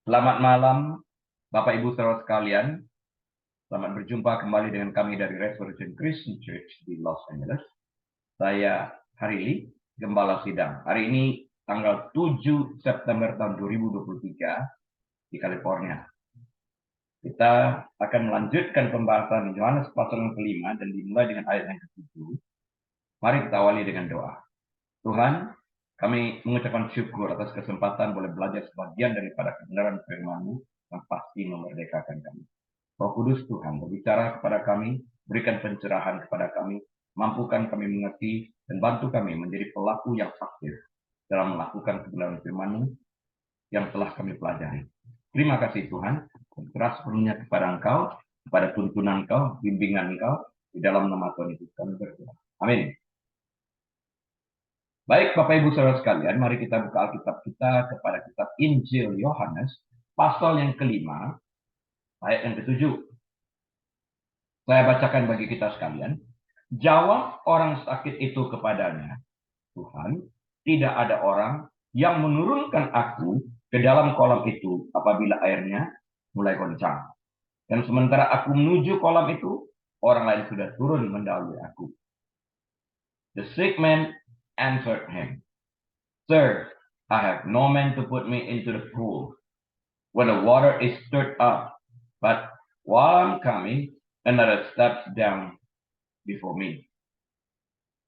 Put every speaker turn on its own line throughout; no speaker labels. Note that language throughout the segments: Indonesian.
Selamat malam, Bapak Ibu saudara sekalian. Selamat berjumpa kembali dengan kami dari Resurrection Christian Church di Los Angeles. Saya Harili, Gembala Sidang. Hari ini tanggal 7 September tahun 2023 di California. Kita akan melanjutkan pembahasan Yohanes pasal yang kelima dan dimulai dengan ayat yang ke-7. Mari kita awali dengan doa. Tuhan, kami mengucapkan syukur atas kesempatan boleh belajar sebagian daripada kebenaran firman-Mu yang pasti memerdekakan kami. Roh Kudus Tuhan berbicara kepada kami, berikan pencerahan kepada kami, mampukan kami mengerti, dan bantu kami menjadi pelaku yang aktif dalam melakukan kebenaran firman-Mu yang telah kami pelajari. Terima kasih Tuhan, keras sepenuhnya kepada Engkau, kepada tuntunan Engkau, bimbingan Engkau, di dalam nama Tuhan Yesus kami berdoa. Amin. Baik Bapak Ibu Saudara sekalian, mari kita buka Alkitab kita kepada kitab Injil Yohanes, pasal yang kelima, ayat yang ke-7. Saya bacakan bagi kita sekalian. Jawab orang sakit itu kepadanya, Tuhan, tidak ada orang yang menurunkan aku ke dalam kolam itu apabila airnya mulai goncang. Dan sementara aku menuju kolam itu, orang lain sudah turun mendahului aku. The sick man answered him, Sir, I have no man to put me into the pool when the water is stirred up, but while I'm coming, another steps down before me.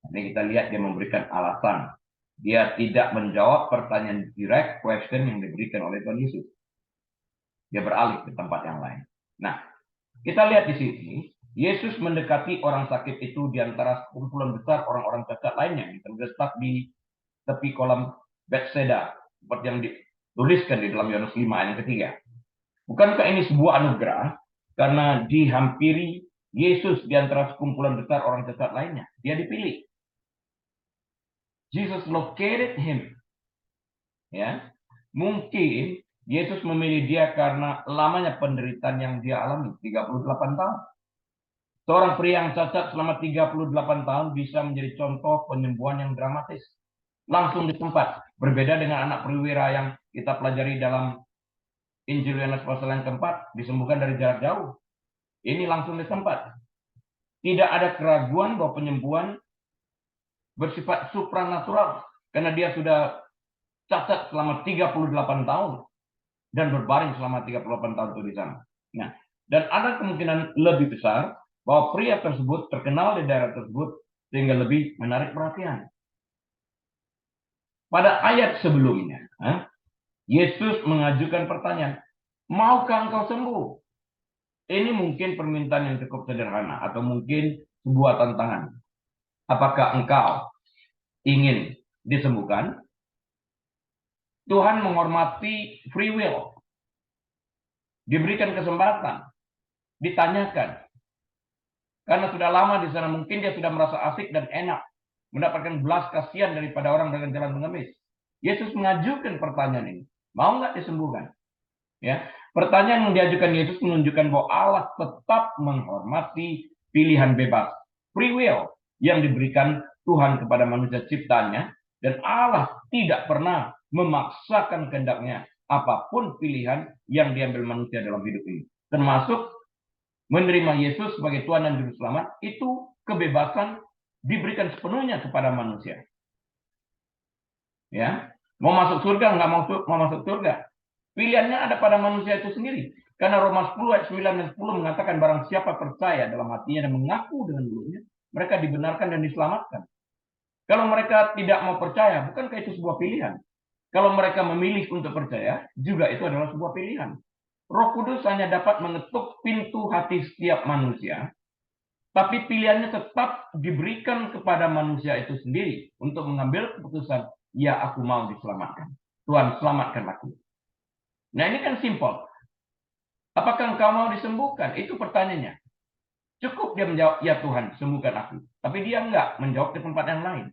Ini kita lihat dia memberikan alasan. Dia tidak menjawab pertanyaan direct question yang diberikan oleh Tuhan Yesus. Dia beralih ke tempat yang lain. Nah, kita lihat di sini, Yesus mendekati orang sakit itu di antara kumpulan besar orang-orang cacat lainnya yang tergeletak di tepi kolam Bethesda, seperti yang dituliskan di dalam Yohanes 5 ayat yang ketiga. Bukankah ini sebuah anugerah karena dihampiri Yesus di antara sekumpulan besar orang cacat lainnya? Dia dipilih. Jesus located him. Ya, mungkin Yesus memilih dia karena lamanya penderitaan yang dia alami, 38 tahun. Seorang pria yang cacat selama 38 tahun bisa menjadi contoh penyembuhan yang dramatis. Langsung di tempat. Berbeda dengan anak perwira yang kita pelajari dalam Injil Yohanes pasal yang keempat, disembuhkan dari jarak jauh. Ini langsung di tempat. Tidak ada keraguan bahwa penyembuhan bersifat supranatural. Karena dia sudah cacat selama 38 tahun. Dan berbaring selama 38 tahun itu di sana. Nah, dan ada kemungkinan lebih besar bahwa pria tersebut terkenal di daerah tersebut sehingga lebih menarik perhatian. Pada ayat sebelumnya, Yesus mengajukan pertanyaan, maukah engkau sembuh? Ini mungkin permintaan yang cukup sederhana atau mungkin sebuah tantangan. Apakah engkau ingin disembuhkan? Tuhan menghormati free will. Diberikan kesempatan. Ditanyakan. Karena sudah lama di sana, mungkin dia sudah merasa asik dan enak. Mendapatkan belas kasihan daripada orang dengan jalan mengemis. Yesus mengajukan pertanyaan ini. Mau nggak disembuhkan? Ya, pertanyaan yang diajukan Yesus menunjukkan bahwa Allah tetap menghormati pilihan bebas, free will, yang diberikan Tuhan kepada manusia ciptaannya. Dan Allah tidak pernah memaksakan kehendaknya apapun pilihan yang diambil manusia dalam hidup ini. Termasuk menerima Yesus sebagai Tuhan dan Juru Selamat, itu kebebasan diberikan sepenuhnya kepada manusia. Ya, mau masuk surga, nggak mau masuk surga. Pilihannya ada pada manusia itu sendiri. Karena Roma 10 ayat 9 dan 10 mengatakan barang siapa percaya dalam hatinya dan mengaku dengan mulutnya, mereka dibenarkan dan diselamatkan. Kalau mereka tidak mau percaya, bukankah itu sebuah pilihan? Kalau mereka memilih untuk percaya, juga itu adalah sebuah pilihan. Roh Kudus hanya dapat mengetuk pintu hati setiap manusia, tapi pilihannya tetap diberikan kepada manusia itu sendiri untuk mengambil keputusan, ya aku mau diselamatkan. Tuhan selamatkan aku. Nah ini kan simpel. Apakah engkau mau disembuhkan? Itu pertanyaannya. Cukup dia menjawab, ya Tuhan sembuhkan aku. Tapi dia enggak menjawab di tempat yang lain.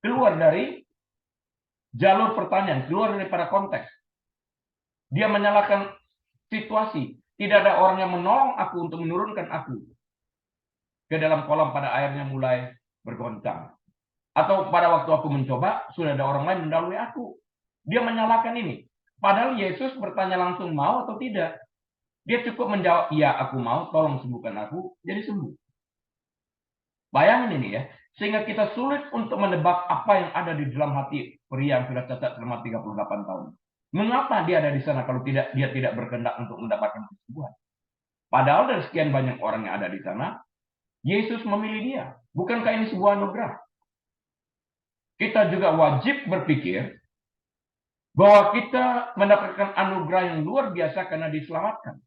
Keluar dari jalur pertanyaan, keluar daripada konteks. Dia menyalahkan situasi. Tidak ada orang yang menolong aku untuk menurunkan aku ke dalam kolam pada airnya mulai bergoncang. Atau pada waktu aku mencoba, sudah ada orang lain mendahului aku. Dia menyalahkan ini. Padahal Yesus bertanya langsung mau atau tidak. Dia cukup menjawab, iya aku mau, tolong sembuhkan aku, jadi sembuh. Bayangin ini ya, sehingga kita sulit untuk menebak apa yang ada di dalam hati pria yang sudah cacat selama 38 tahun. Mengapa dia ada di sana kalau dia tidak berkehendak untuk mendapatkan kesembuhan? Padahal dari sekian banyak orang yang ada di sana, Yesus memilih dia. Bukankah ini sebuah anugerah? Kita juga wajib berpikir bahwa kita mendapatkan anugerah yang luar biasa karena diselamatkan.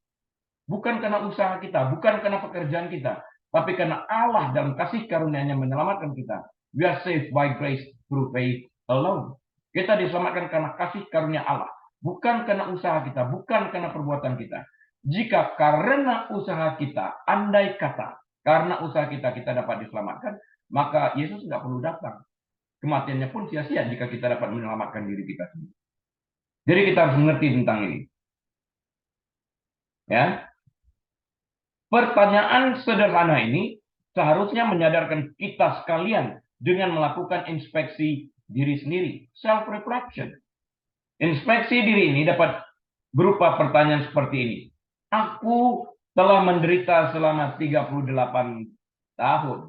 Bukan karena usaha kita, bukan karena pekerjaan kita, tapi karena Allah dalam kasih karunia-Nya menyelamatkan kita. We are saved by grace through faith alone. Kita diselamatkan karena kasih karunia Allah, bukan karena usaha kita, bukan karena perbuatan kita. Jika karena usaha kita, andai kata, karena usaha kita dapat diselamatkan, maka Yesus nggak perlu datang. Kematiannya pun sia-sia jika kita dapat menyelamatkan diri kita sendiri. Jadi kita harus mengerti tentang ini. Ya, pertanyaan sederhana ini seharusnya menyadarkan kita sekalian dengan melakukan inspeksi diri sendiri, self-reflection. Inspeksi diri ini dapat berupa pertanyaan seperti ini. Aku telah menderita selama 38 tahun,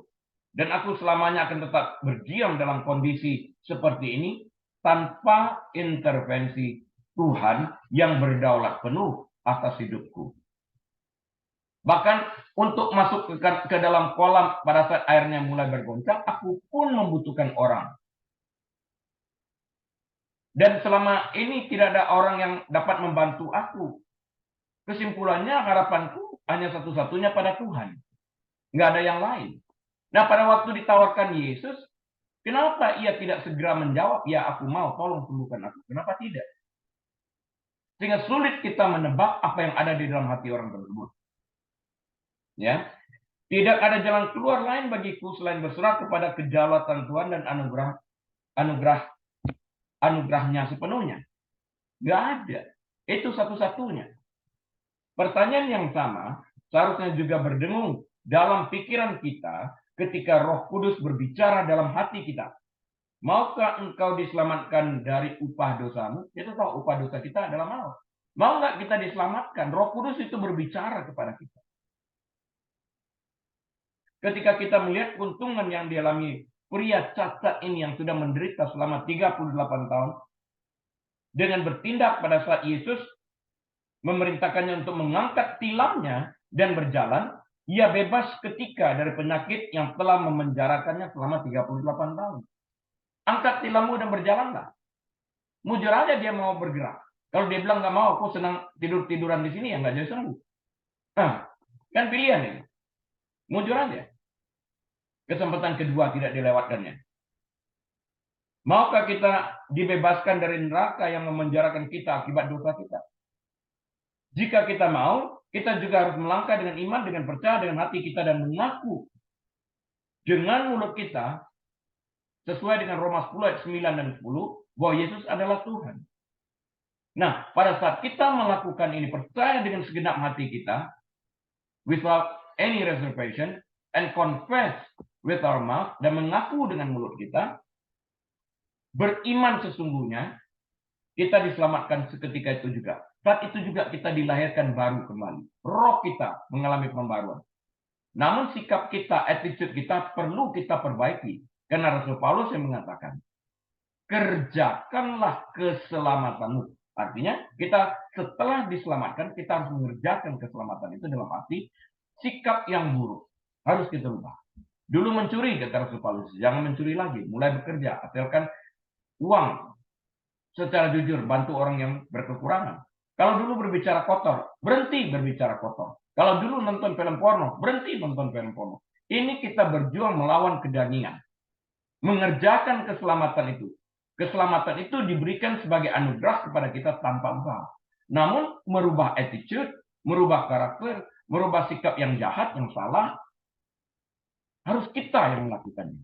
dan aku selamanya akan tetap berdiam dalam kondisi seperti ini tanpa intervensi Tuhan yang berdaulat penuh atas hidupku. Bahkan untuk masuk ke dalam kolam pada saat airnya mulai bergoncang, aku pun membutuhkan orang. Dan selama ini tidak ada orang yang dapat membantu aku. Kesimpulannya harapanku hanya satu-satunya pada Tuhan. Nggak ada yang lain. Nah, pada waktu ditawarkan Yesus, kenapa ia tidak segera menjawab, ya aku mau, tolong sembuhkan aku. Kenapa tidak? Sehingga sulit kita menebak apa yang ada di dalam hati orang tersebut. Ya, tidak ada jalan keluar lain bagiku selain berserah kepada kedaulatan Tuhan dan anugerahnya sepenuhnya. Nggak ada. Itu satu-satunya. Pertanyaan yang sama seharusnya juga berdengung dalam pikiran kita ketika Roh Kudus berbicara dalam hati kita. Maukah engkau diselamatkan dari upah dosamu? Kita tahu upah dosa kita adalah maut. Mau nggak kita diselamatkan? Roh Kudus itu berbicara kepada kita. Ketika kita melihat keuntungan yang dialami pria cacat ini yang sudah menderita selama 38 tahun, dengan bertindak pada saat Yesus memerintahkannya untuk mengangkat tilamnya dan berjalan, ia bebas ketika dari penyakit yang telah memenjarakannya selama 38 tahun. Angkat tilammu dan berjalanlah. Mujur aja dia mau bergerak. Kalau dia bilang nggak mau, aku senang tidur-tiduran di sini, ya nggak jadi sembuh. Nah, kan pilihan ini. Mujur aja. Kesempatan kedua tidak dilewatkannya. Maukah kita dibebaskan dari neraka yang memenjarakan kita akibat dosa kita? Jika kita mau, kita juga harus melangkah dengan iman, dengan percaya, dengan hati kita, dan mengaku dengan mulut kita, sesuai dengan Roma 10 ayat 9 dan 10, bahwa Yesus adalah Tuhan. Nah, pada saat kita melakukan ini, percaya dengan segenap hati kita, without any reservation, and confess with our mouth, dan mengaku dengan mulut kita, beriman sesungguhnya, kita diselamatkan seketika itu juga. Saat itu juga kita dilahirkan baru kembali. Roh kita mengalami pembaruan. Namun sikap kita, attitude kita perlu kita perbaiki. Karena Rasul Paulus yang mengatakan, kerjakanlah keselamatanmu. Artinya kita setelah diselamatkan, kita harus mengerjakan keselamatan itu dalam arti sikap yang buruk. Harus kita ubah. Dulu mencuri, kata Rasul Paulus, jangan mencuri lagi. Mulai bekerja, hasilkan uang secara jujur, bantu orang yang berkekurangan. Kalau dulu berbicara kotor, berhenti berbicara kotor. Kalau dulu nonton film porno, berhenti nonton film porno. Ini kita berjuang melawan kedagingan. Mengerjakan keselamatan itu. Keselamatan itu diberikan sebagai anugerah kepada kita tanpa usaha. Namun merubah attitude, merubah karakter, merubah sikap yang jahat, yang salah, harus kita yang melakukannya.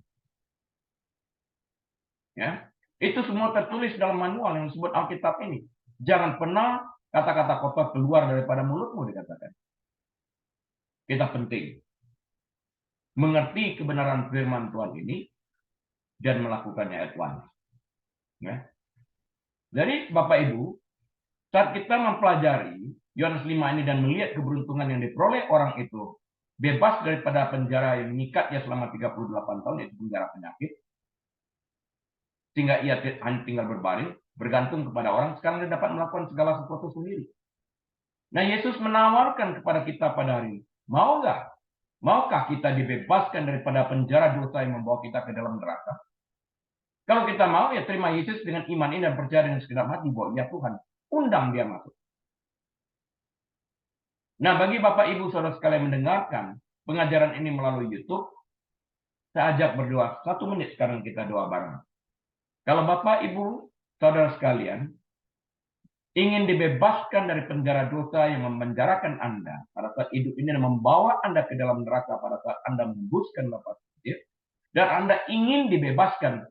Ya, itu semua tertulis dalam manual yang disebut Alkitab ini. Jangan pernah kata-kata kotor keluar daripada mulutmu, dikatakan. Kita penting mengerti kebenaran firman Tuhan ini dan melakukannya at once. Ya. Jadi Bapak Ibu, Saat kita mempelajari Yohanes 5 ini dan melihat keberuntungan yang diperoleh orang itu, bebas daripada penjara yang mengikatnya selama 38 tahun, yaitu penjara penyakit, sehingga ia hanya tinggal berbaring, bergantung kepada orang, sekarang dia dapat melakukan segala sesuatu sendiri. Nah, Yesus menawarkan kepada kita pada hari ini, maukah kita dibebaskan daripada penjara dosa yang membawa kita ke dalam neraka? Kalau kita mau, ya terima Yesus dengan iman ini dan percaya dengan segenap hati bahwa ya Tuhan, undang dia masuk. Nah, bagi Bapak Ibu Saudara sekalian mendengarkan pengajaran ini melalui YouTube, saya ajak berdoa 1 menit sekarang kita doa bareng. Kalau Bapak Ibu Saudara sekalian ingin dibebaskan dari penjara dosa yang memenjarakan Anda pada saat hidup ini dan membawa Anda ke dalam neraka pada saat Anda menembuskan lapas petir, dan Anda ingin dibebaskan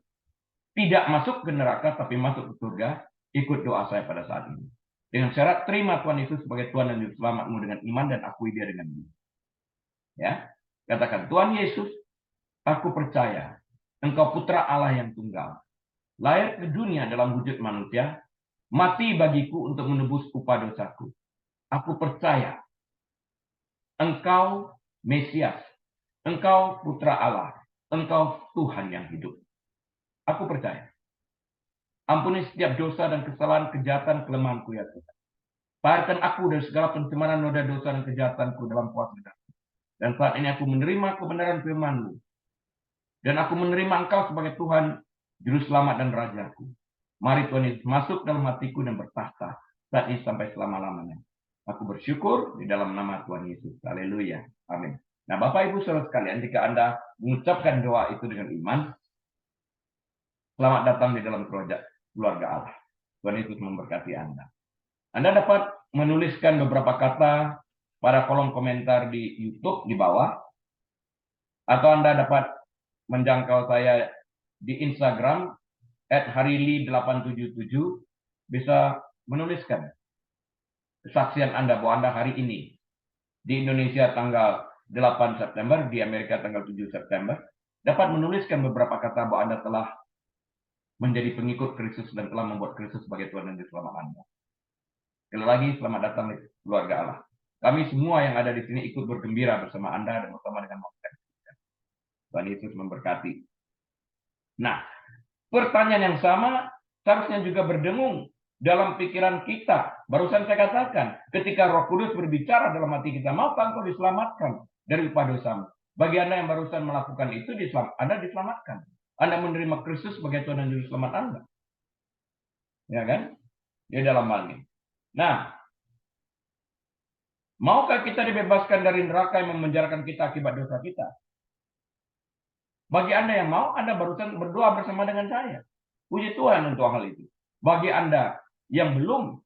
tidak masuk ke neraka tapi masuk ke surga, ikut doa saya pada saat ini. Dengan syarat terima Tuhan Yesus sebagai Tuhan dan Juru Selamatmu dengan iman dan akui dia dengan iman. Ya, katakan, Tuhan Yesus, aku percaya Engkau Putra Allah yang tunggal, lahir ke dunia dalam wujud manusia, mati bagiku untuk menebus upah dosaku. Aku percaya Engkau Mesias, Engkau Putra Allah, Engkau Tuhan yang hidup. Aku percaya. Ampuni setiap dosa dan kesalahan, kejahatan, kelemahanku ya Tuhan. Paharkan aku dari segala pencemaran, noda dosa dan kejahatanku dalam kuasa darah. Dan saat ini aku menerima kebenaran firman-Mu. Dan aku menerima Engkau sebagai Tuhan, Juru Selamat dan Rajaku. Mari Tuhan Yesus masuk dalam hatiku dan bertahta saat ini sampai selama-lamanya. Aku bersyukur di dalam nama Tuhan Yesus. Haleluya. Amin. Nah, Bapak Ibu Saudara sekalian, jika Anda mengucapkan doa itu dengan iman, selamat datang di dalam keluarga Allah. Tuhan Yesus memberkati Anda. Anda dapat menuliskan beberapa kata pada kolom komentar di YouTube di bawah, atau Anda dapat menjangkau saya di Instagram @harili877, bisa menuliskan kesaksian Anda bahwa Anda hari ini di Indonesia tanggal 8 September, di Amerika tanggal 7 September, dapat menuliskan beberapa kata bahwa Anda telah menjadi pengikut Kristus dan telah membuat Kristus sebagai Tuhan dan Juru Selamat Anda. Sekali lagi, selamat datang di keluarga Allah. Kami semua yang ada di sini ikut bergembira bersama Anda dan bersama dengan manusia. Tuhan Yesus memberkati. Nah, pertanyaan yang sama seharusnya juga berdengung dalam pikiran kita. Barusan saya katakan, ketika Roh Kudus berbicara dalam hati kita, maukah engkau diselamatkan dari upah dosamu? Bagi Anda yang barusan melakukan itu, Anda diselamatkan. Anda menerima Kristus sebagai Tuhan dan Juru Selamat Anda. Ya kan? Di dalam hal ini. Nah, maukah kita dibebaskan dari neraka yang memenjarakan kita akibat dosa kita? Bagi Anda yang mau, Anda barusan berdoa bersama dengan saya. Puji Tuhan untuk hal itu. Bagi Anda yang belum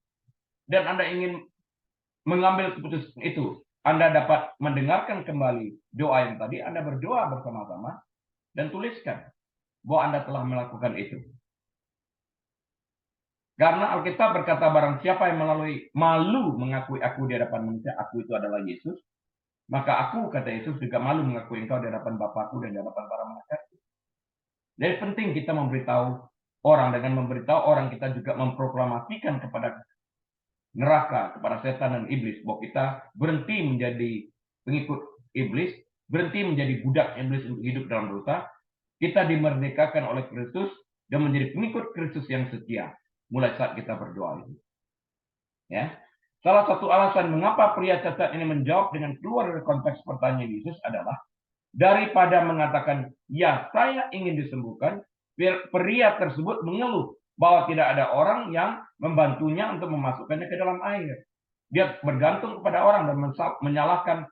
dan Anda ingin mengambil keputusan itu, Anda dapat mendengarkan kembali doa yang tadi, Anda berdoa bersama-sama dan tuliskan bahwa Anda telah melakukan itu. Karena Alkitab berkata, barang siapa yang melalui malu mengakui aku di hadapan manusia, aku itu adalah Yesus, maka aku, kata Yesus, juga malu mengakui engkau di hadapan Bapakku dan di hadapan para malaikat. Jadi penting kita memberitahu orang, dengan memberitahu orang kita juga memproklamasikan kepada neraka, kepada setan dan iblis, bahwa kita berhenti menjadi pengikut iblis, berhenti menjadi budak iblis untuk hidup dalam dosa. Kita dimerdekakan oleh Kristus dan menjadi pengikut Kristus yang setia mulai saat kita berdoa itu. Ya. Salah satu alasan mengapa pria cacat ini menjawab dengan keluar dari konteks pertanyaan Yesus adalah, daripada mengatakan, ya saya ingin disembuhkan, pria tersebut mengeluh bahwa tidak ada orang yang membantunya untuk memasukkannya ke dalam air. Dia bergantung kepada orang dan menyalahkan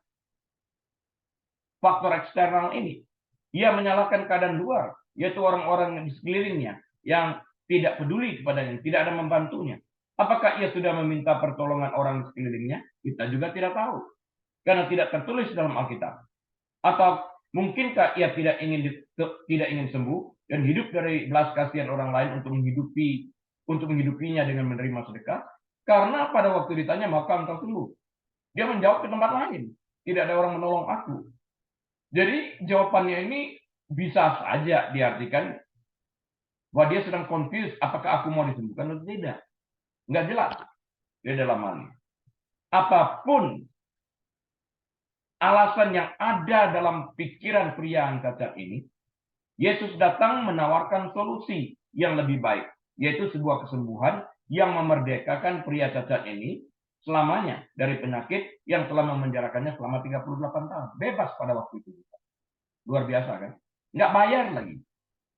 faktor eksternal ini. Ia menyalahkan keadaan luar, yaitu orang-orang di sekelilingnya yang tidak peduli kepadanya, tidak ada membantunya. Apakah ia sudah meminta pertolongan orang di sekelilingnya? Kita juga tidak tahu, karena tidak tertulis dalam Alkitab. Atau mungkinkah ia tidak ingin sembuh dan hidup dari belas kasihan orang lain untuk menghidupinya dengan menerima sedekah? Karena pada waktu ditanya, maka engkau sembuh, dia menjawab ke tempat lain, tidak ada orang menolong aku. Jadi jawabannya ini bisa saja diartikan bahwa dia sedang confused, apakah aku mau disembuhkan atau tidak. Nggak jelas. di dalam hal ini. Apapun alasan yang ada dalam pikiran pria yang cacat ini, Yesus datang menawarkan solusi yang lebih baik, yaitu sebuah kesembuhan yang memerdekakan pria cacat ini selamanya dari penyakit yang telah memenjarakannya selama 38 tahun. Bebas pada waktu itu. Luar biasa kan? Nggak bayar lagi.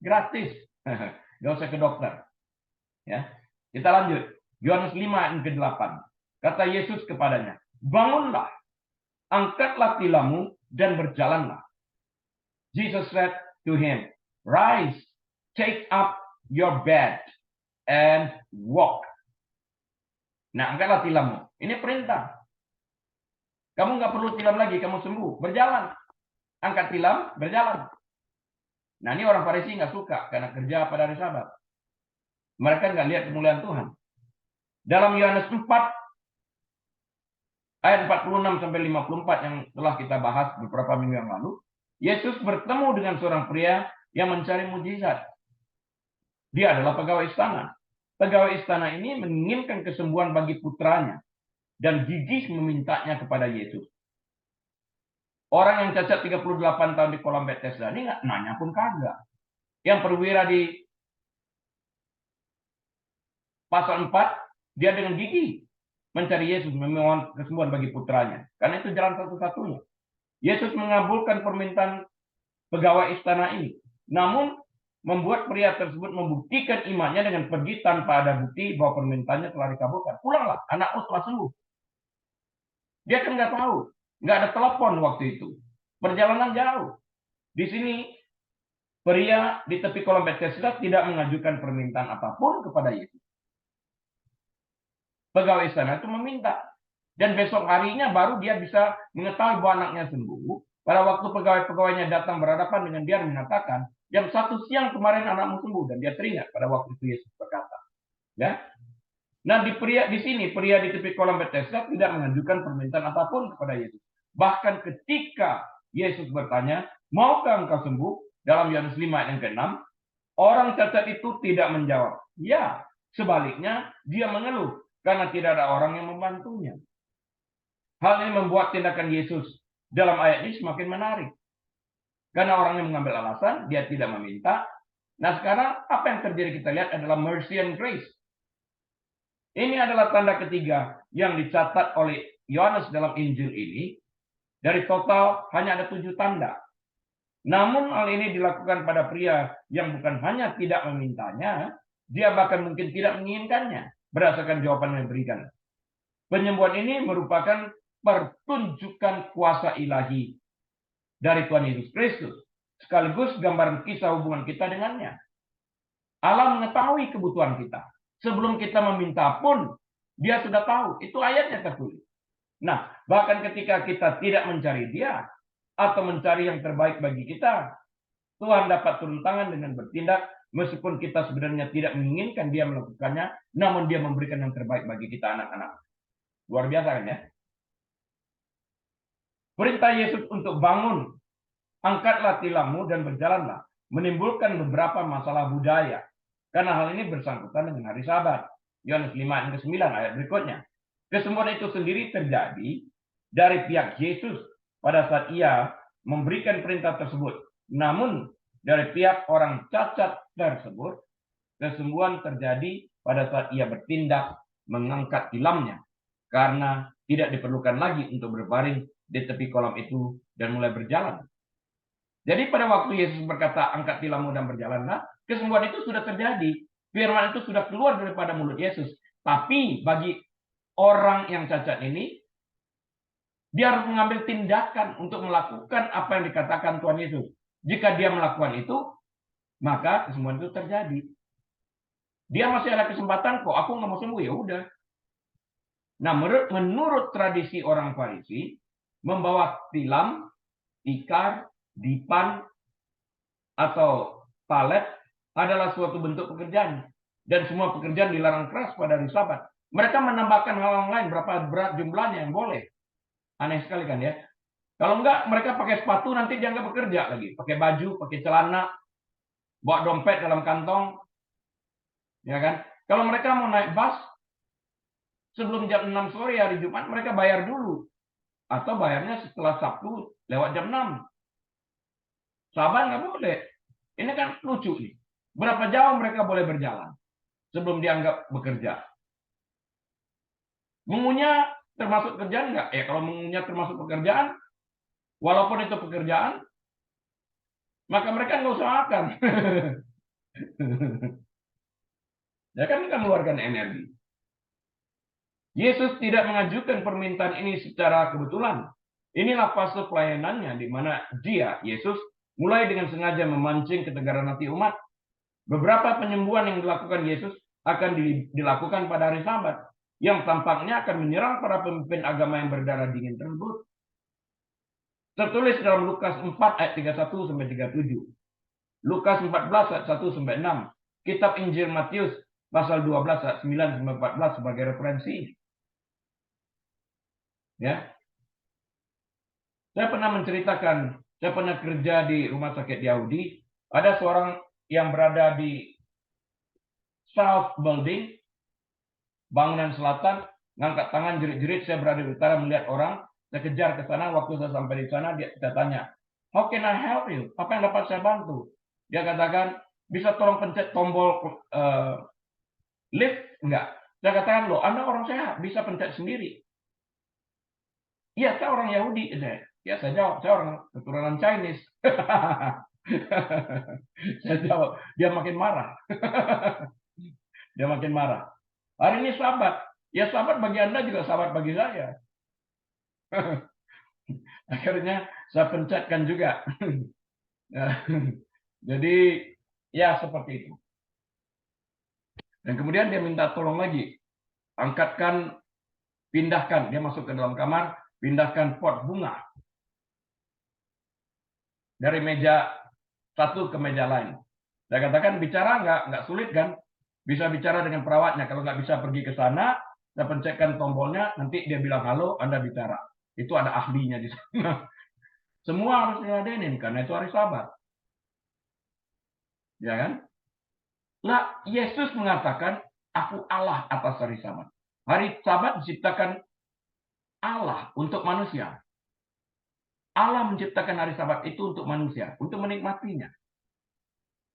Gratis. Nggak usah ke dokter. Ya. Kita lanjut. Yohanes 5 ayat ke-8. Kata Yesus kepadanya, bangunlah, angkatlah tilammu dan berjalanlah. Jesus said to him, rise, take up your bed and walk. Nah, angkatlah tilammu. Ini perintah. Kamu nggak perlu tilam lagi, kamu sembuh. Berjalan. Angkat tilam, berjalan. Nah, ini orang Farisi nggak suka karena kerja pada hari Sabat. Mereka nggak lihat kemuliaan Tuhan. Dalam Yohanes 4, ayat 46 sampai 54 yang telah kita bahas beberapa minggu yang lalu, Yesus bertemu dengan seorang pria yang mencari mujizat. Dia adalah pegawai istana. Pegawai istana ini menginginkan kesembuhan bagi putranya dan gigih memintanya kepada Yesus. Orang yang cacat 38 tahun di kolam Bethesda ini nggak nanya pun kagak. Yang perwira di pasal 4, dia dengan gigih mencari Yesus, memohon kesembuhan bagi putranya. Karena itu jalan satu-satunya. Yesus mengabulkan permintaan pegawai istana ini. Namun, membuat pria tersebut membuktikan imannya dengan pergi tanpa ada bukti bahwa permintaannya telah dikabulkan. Pulanglah, anakmu telah sembuh. Dia kan nggak tahu. Nggak ada telepon waktu itu. Perjalanan jauh. Di sini, pria di tepi kolam Bethesda tidak mengajukan permintaan apapun kepada Yesus. Pegawai istana itu meminta. Dan besok harinya baru dia bisa mengetahui bahwa anaknya sembuh. Pada waktu pegawai-pegawainya datang berhadapan dengan dia dan mengatakan, jam 1 siang kemarin anakmu sembuh. Dan dia teringat pada waktu itu Yesus berkata. Ya. Nah, di sini pria di tepi kolam Bethesda tidak mengajukan permintaan apapun kepada Yesus. Bahkan ketika Yesus bertanya, maukah engkau sembuh? Dalam Yohanes 5 ayat yang ke-6, orang cacat itu tidak menjawab. Ya, sebaliknya dia mengeluh karena tidak ada orang yang membantunya. Hal ini membuat tindakan Yesus dalam ayat ini semakin menarik. Karena orang yang mengambil alasan, dia tidak meminta. Nah, sekarang apa yang terjadi kita lihat adalah mercy and grace. Ini adalah tanda ketiga yang dicatat oleh Yohanes dalam Injil ini. Dari total hanya ada 7 tanda. Namun hal ini dilakukan pada pria yang bukan hanya tidak memintanya, dia bahkan mungkin tidak menginginkannya berdasarkan jawaban yang diberikan. Penyembuhan ini merupakan pertunjukan kuasa ilahi dari Tuhan Yesus Kristus, sekaligus gambaran kisah hubungan kita dengannya. Allah mengetahui kebutuhan kita. Sebelum kita meminta pun, dia sudah tahu. Itu ayatnya tertulis. Nah, bahkan ketika kita tidak mencari dia, atau mencari yang terbaik bagi kita, Tuhan dapat turun tangan dengan bertindak, meskipun kita sebenarnya tidak menginginkan dia melakukannya, namun dia memberikan yang terbaik bagi kita anak-anak. Luar biasa kan ya? Perintah Yesus untuk bangun, angkatlah tilammu dan berjalanlah, menimbulkan beberapa masalah budaya. Karena hal ini bersangkutan dengan hari Sabat. Yohanes 5 ayat ke-9 ayat berikutnya. Kesembuhan itu sendiri terjadi dari pihak Yesus pada saat ia memberikan perintah tersebut. Namun dari pihak orang cacat tersebut, kesembuhan terjadi pada saat ia bertindak mengangkat tilamnya. Karena tidak diperlukan lagi untuk berbaring di tepi kolam itu dan mulai berjalan. Jadi pada waktu Yesus berkata, angkat tilammu dan berjalanlah, kesembuhan itu sudah terjadi. Firman itu sudah keluar daripada mulut Yesus. Tapi bagi orang yang cacat ini, dia harus mengambil tindakan untuk melakukan apa yang dikatakan Tuhan Yesus. Jika dia melakukan itu, maka kesembuhan itu terjadi. Dia masih ada kesempatan kok, aku nggak mau sembuh, ya udah. Nah, menurut tradisi orang Farisi, membawa tilam, tikar, dipan, atau palet adalah suatu bentuk pekerjaan. Dan semua pekerjaan dilarang keras pada hari Sabat. Mereka menambahkan hal lain, berapa berat jumlahnya yang boleh. Aneh sekali kan ya. Kalau enggak, mereka pakai sepatu nanti dia enggak bekerja lagi. Pakai baju, pakai celana, bawa dompet dalam kantong. Ya kan? Kalau mereka mau naik bus, sebelum jam 6 sore hari Jumat mereka bayar dulu. Atau bayarnya setelah Sabtu lewat jam 6. Saban nggak boleh. Ini kan lucu nih. Berapa jauh mereka boleh berjalan sebelum dianggap bekerja? Mengunyah termasuk kerjaan nggak? Ya kalau mengunyah termasuk pekerjaan, walaupun itu pekerjaan, maka mereka nggak usah makan. Ya kan mengeluarkan energi. Yesus tidak mengajukan permintaan ini secara kebetulan. Inilah fase pelayanannya di mana dia, Yesus, mulai dengan sengaja memancing ketegaran hati umat. Beberapa penyembuhan yang dilakukan Yesus akan dilakukan pada hari Sabat, yang tampaknya akan menyerang para pemimpin agama yang berdarah dingin tersebut. Tertulis dalam Lukas 4 ayat 31 sampai 37. Lukas 14 ayat 1 sampai 6. Kitab Injil Matius pasal 12 ayat 9 sampai 14 sebagai referensi. Ya. Saya pernah kerja di rumah sakit Yahudi. Ada seorang yang berada di South Building, bangunan selatan, ngangkat tangan jerit-jerit. Saya berada di utara melihat orang. Saya kejar ke sana. Waktu saya sampai di sana, saya tanya, "How can I help you? Apa yang dapat saya bantu?" Dia katakan, "Bisa tolong pencet tombol lift?" Enggak. Saya katakan, "Loh, Anda orang sehat, bisa pencet sendiri." "Iya, saya orang Yahudi." Ya, saya jawab, "Saya orang keturunan Chinese." Saya jawab, dia makin marah. Dia makin marah. Hari ini Sabat. Ya Sabat bagi Anda juga Sabat bagi saya. Akhirnya saya pencetkan juga. Jadi ya seperti itu. Dan kemudian dia minta tolong lagi. Angkatkan, pindahkan. Dia masuk ke dalam kamar, pindahkan pot bunga. Dari meja satu ke meja lain. Saya katakan, bicara nggak sulit kan? Bisa bicara dengan perawatnya. Kalau nggak bisa pergi ke sana, saya pencetkan tombolnya, nanti dia bilang halo, Anda bicara. Itu ada ahlinya di sana. Semua harus diladenin karena itu hari Sabat. Ya kan? Nah, Yesus mengatakan, aku Allah atas hari Sabat. Hari Sabat diciptakan Allah untuk manusia. Allah menciptakan hari Sabat itu untuk manusia, untuk menikmatinya.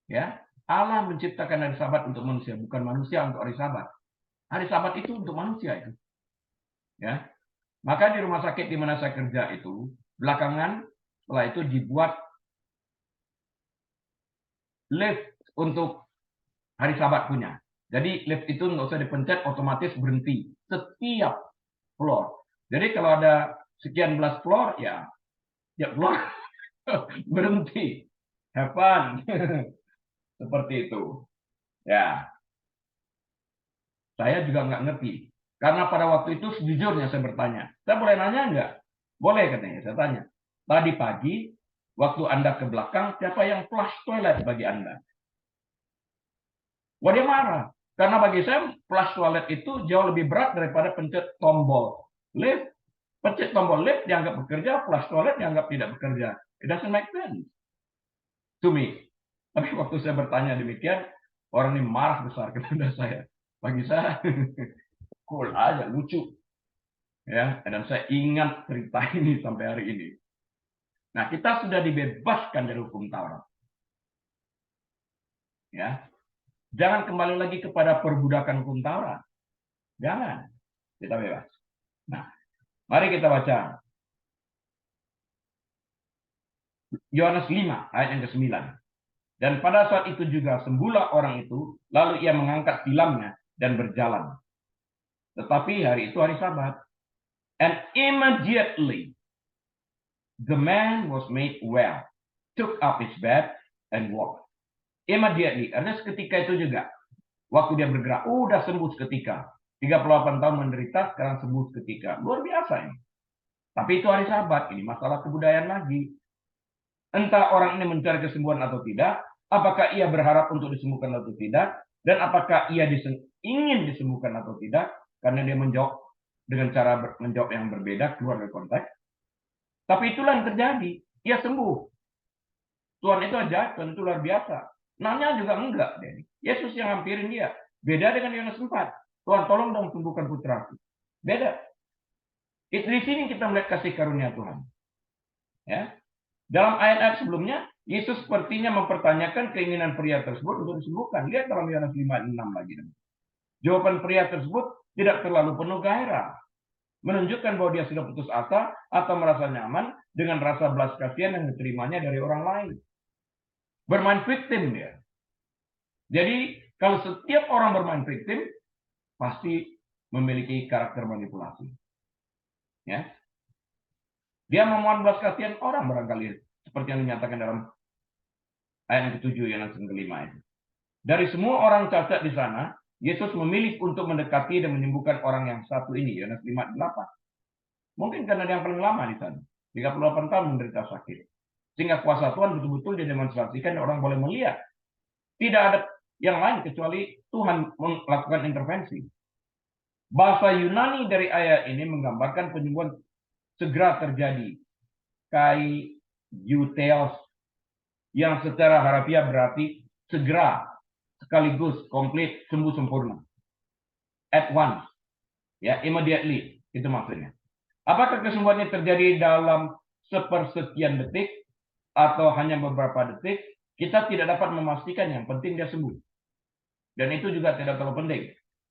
Ya, Allah menciptakan hari Sabat untuk manusia, bukan manusia untuk hari Sabat. Hari Sabat itu untuk manusia itu. Ya. Maka di rumah sakit di mana saya kerja itu, belakangan setelah itu dibuat lift untuk hari Sabat punya. Jadi lift itu nggak usah dipencet, otomatis berhenti setiap floor. Jadi kalau ada sekian belas floor, ya tiap floor berhenti. Have fun. Seperti itu. Ya, saya juga nggak ngerti. Karena pada waktu itu sejujurnya saya bertanya, saya boleh nanya nggak? Boleh katanya, saya tanya. Tadi pagi, waktu Anda ke belakang, siapa yang flush toilet bagi Anda? Wah, dia marah. Karena bagi saya, flush toilet itu jauh lebih berat daripada pencet tombol lift. Pencet tombol lift dianggap bekerja, flush toilet dianggap tidak bekerja. It doesn't make sense to me. Tapi waktu saya bertanya demikian, orang ini marah besar kepada saya. Bagi saya, cool aja, lucu. Ya, dan saya ingat cerita ini sampai hari ini. Nah, kita sudah dibebaskan dari hukum Taurat. Ya, jangan kembali lagi kepada perbudakan hukum Taurat. Jangan, kita bebas. Nah, mari kita baca Yohanes 5 ayat yang ke-9. Dan pada saat itu juga sembuhlah orang itu, lalu ia mengangkat tilamnya dan berjalan. Tetapi hari itu hari Sabat. And immediately the man was made well, took up his bed and walked. Immediately, artinya seketika itu juga. Waktu dia bergerak, udah sembuh seketika. 38 tahun menderita, sekarang sembuh seketika. Luar biasa ini. Tapi itu hari Sabat, ini masalah kebudayaan lagi. Entah orang ini mencari kesembuhan atau tidak, apakah ia berharap untuk disembuhkan atau tidak, dan apakah ia ingin disembuhkan atau tidak, karena dia menjawab dengan cara menjawab yang berbeda, keluar dari konteks. Tapi itulah yang terjadi. Ia sembuh. Tuhan itu aja, Tuhan itu luar biasa. Nanya juga enggak. Yesus yang hampirin dia. Beda dengan Yohanes 4. Tuhan tolong dong sembuhkan putraku. Beda. Di sini kita melihat kasih karunia Tuhan. Ya. Dalam ayat-ayat sebelumnya, Yesus sepertinya mempertanyakan keinginan pria tersebut untuk disembuhkan. Lihat dalam Yohanes 5:6 lagi. Jawaban pria tersebut tidak terlalu penuh gairah, menunjukkan bahwa dia sudah putus asa atau merasa nyaman dengan rasa belas kasihan yang diterimanya dari orang lain. Bermain victim dia. Jadi kalau setiap orang bermain victim, pasti memiliki karakter manipulasi. Ya. Dia memohon belas kasihan orang barangkali, seperti yang dinyatakan dalam ayat yang ke-7 Yohanes yang ke-5 itu. Dari semua orang cacat di sana, Yesus memilih untuk mendekati dan menyembuhkan orang yang satu ini, Yohanes 5:8. Mungkin karena dia yang paling lama di sana, 38 tahun menderita sakit. Sehingga kuasa Tuhan betul-betul didemonstrasikan dan orang boleh melihat. Tidak ada yang lain kecuali Tuhan melakukan intervensi. Bahasa Yunani dari ayat ini menggambarkan penyembuhan segera terjadi. Kai eutheos, yang secara harafiah berarti segera, sekaligus, komplit, sembuh sempurna. At once. Ya, immediately. Itu maksudnya. Apakah kesembuhannya terjadi dalam sepersekian detik atau hanya beberapa detik? Kita tidak dapat memastikan, yang penting dia sembuh. Dan itu juga tidak terlalu penting.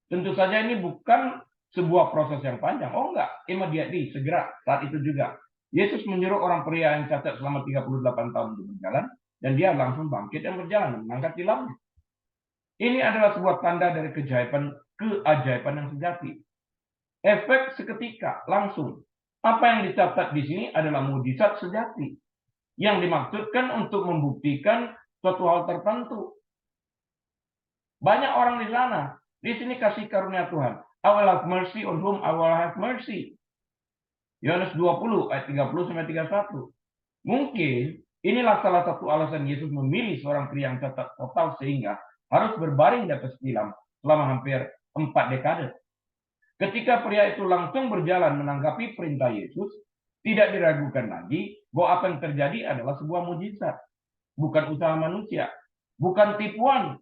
Tentu saja ini bukan sebuah proses yang panjang. Oh enggak, immediately, segera, saat itu juga. Yesus menyuruh orang pria yang cacat selama 38 tahun untuk berjalan, dan dia langsung bangkit dan berjalan, mengangkat tilamnya. Ini adalah sebuah tanda dari keajaiban yang sejati. Efek seketika, langsung. Apa yang dicatat di sini adalah mujizat sejati, yang dimaksudkan untuk membuktikan suatu hal tertentu. Banyak orang di sana. Di sini kasih karunia Tuhan. I will have mercy on whom I will have mercy. Yohanes 20 ayat 30-31. Mungkin inilah salah satu alasan Yesus memilih seorang pria yang cacat total sehingga harus berbaring di atas tilam selama hampir 4 dekade. Ketika pria itu langsung berjalan menanggapi perintah Yesus, tidak diragukan lagi bahwa apa yang terjadi adalah sebuah mujizat. Bukan usaha manusia. Bukan tipuan.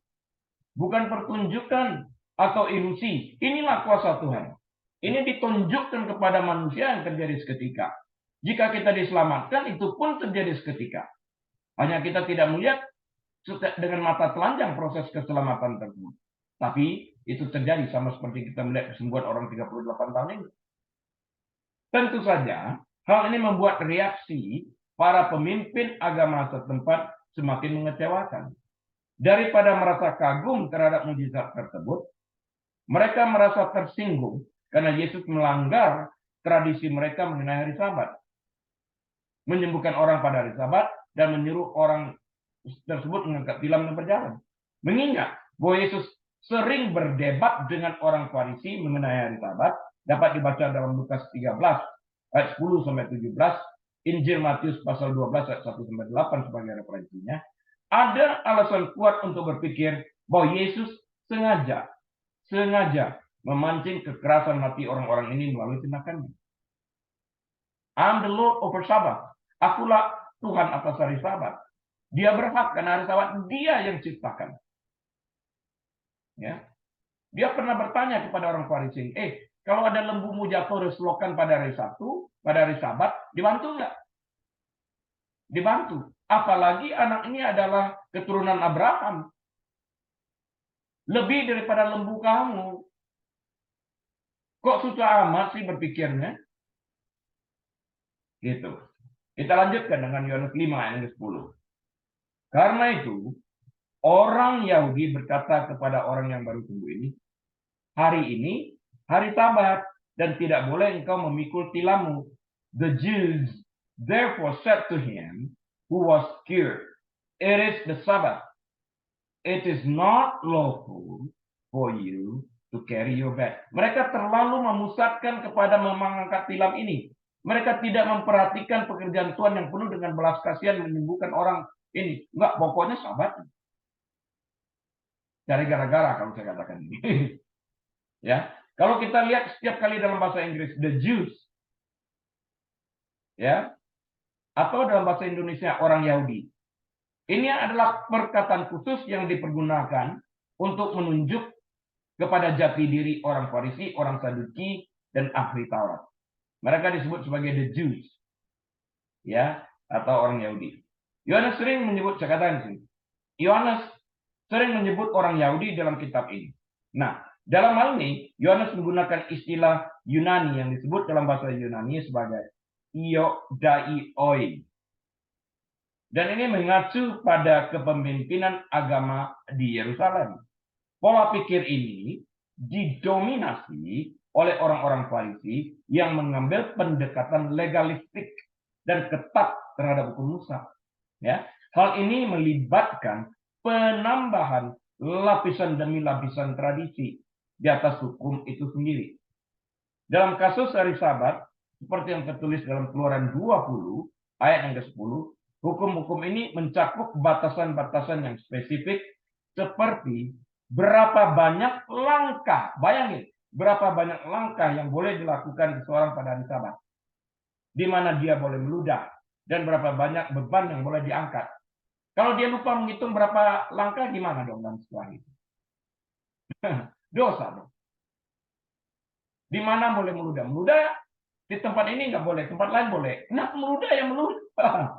Bukan pertunjukan atau ilusi. Inilah kuasa Tuhan. Ini ditunjukkan kepada manusia yang terjadi seketika. Jika kita diselamatkan, itu pun terjadi seketika. Hanya kita tidak melihat dengan mata telanjang proses keselamatan tersebut. Tapi itu terjadi sama seperti kita melihat kesembuhan orang 38 tahun ini. Tentu saja, hal ini membuat reaksi para pemimpin agama setempat semakin mengecewakan. Daripada merasa kagum terhadap mujizat tersebut, mereka merasa tersinggung karena Yesus melanggar tradisi mereka mengenai hari Sabat. Menyembuhkan orang pada hari Sabat dan menyuruh orang tersebut mengangkat tilam dan berjalan. Mengingat bahwa Yesus sering berdebat dengan orang Farisi mengenai hari Sabat, dapat dibaca dalam Lukas 13 ayat 10-17, Injil Matius pasal 12 ayat 1-8 sebagai referensinya. Ada alasan kuat untuk berpikir bahwa Yesus sengaja memancing kekerasan hati orang-orang ini melalui tindakannya. I'm the Lord over Sabbath. Akulah Tuhan atas hari Sabat. Dia berhak karena hari Sabat dia yang ciptakan. Ya. Dia pernah bertanya kepada orang Farisi, kalau ada lembumu jatuh reslokan pada hari Sabtu, pada hari Sabat, dibantu nggak? Dibantu. Apalagi anak ini adalah keturunan Abraham. Lebih daripada lembu kamu. Kok susah amat sih berpikirnya? Gitu. Kita lanjutkan dengan Yohanes 5 ayat 10. Karena itu, orang Yahudi berkata kepada orang yang baru sembuh ini, hari ini, hari Sabat, dan tidak boleh engkau memikul tilammu. The Jews therefore said to him, who was cured, it is the Sabbath. It is not lawful for you to carry your bed. Mereka terlalu memusatkan kepada mengangkat tilam ini. Mereka tidak memperhatikan pekerjaan Tuhan yang penuh dengan belas kasihan menyembuhkan orang ini. Enggak, pokoknya Sabat. Cari gara-gara kalau saya katakan ini. Ya, kalau kita lihat setiap kali dalam bahasa Inggris the Jews, ya, atau dalam bahasa Indonesia orang Yahudi, ini adalah perkataan khusus yang dipergunakan untuk menunjuk kepada jati diri orang Farisi, orang Saduki, dan ahli Taurat. Mereka disebut sebagai the Jews, ya, atau orang Yahudi. Yohanes sering menyebut, saya katakan sini, Yohanes sering menyebut orang Yahudi dalam kitab ini. Nah, dalam hal ini, Yohanes menggunakan istilah Yunani yang disebut dalam bahasa Yunani sebagai iodaioi. Dan ini mengacu pada kepemimpinan agama di Yerusalem. Pola pikir ini didominasi oleh orang-orang Farisi yang mengambil pendekatan legalistik dan ketat terhadap hukum Musa. Ya, hal ini melibatkan penambahan lapisan demi lapisan tradisi di atas hukum itu sendiri. Dalam kasus hari Sabat, seperti yang tertulis dalam Keluaran 20 ayat yang ke-10, hukum-hukum ini mencakup batasan-batasan yang spesifik seperti berapa banyak langkah, bayangin, berapa banyak langkah yang boleh dilakukan seseorang pada hari Sabat, di mana dia boleh meludah, dan berapa banyak beban yang boleh diangkat. Kalau dia lupa menghitung berapa langkah, gimana dong dan setelah itu? Dosa dong. Di mana boleh meludah? Meludah di tempat ini nggak boleh, tempat lain boleh. Kenapa meludah yang meludah?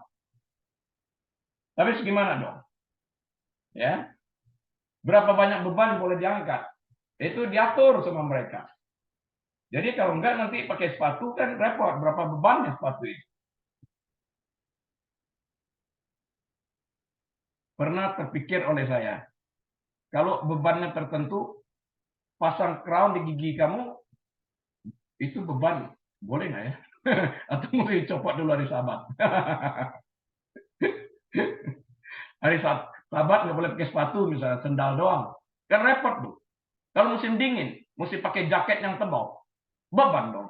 Tapi gimana dong? Ya, berapa banyak beban yang boleh diangkat? Itu diatur sama mereka. Jadi kalau enggak nanti pakai sepatu kan repot. Berapa bebannya sepatu itu? Pernah terpikir oleh saya, kalau bebannya tertentu, pasang crown di gigi kamu, itu beban. Boleh nggak ya? Atau mesti copot dulu hari Sabat? Hari Sabat nggak boleh pakai sepatu, misalnya sendal doang. Kan repot tuh. Kalau musim dingin, mesti pakai jaket yang tebal. Beban dong.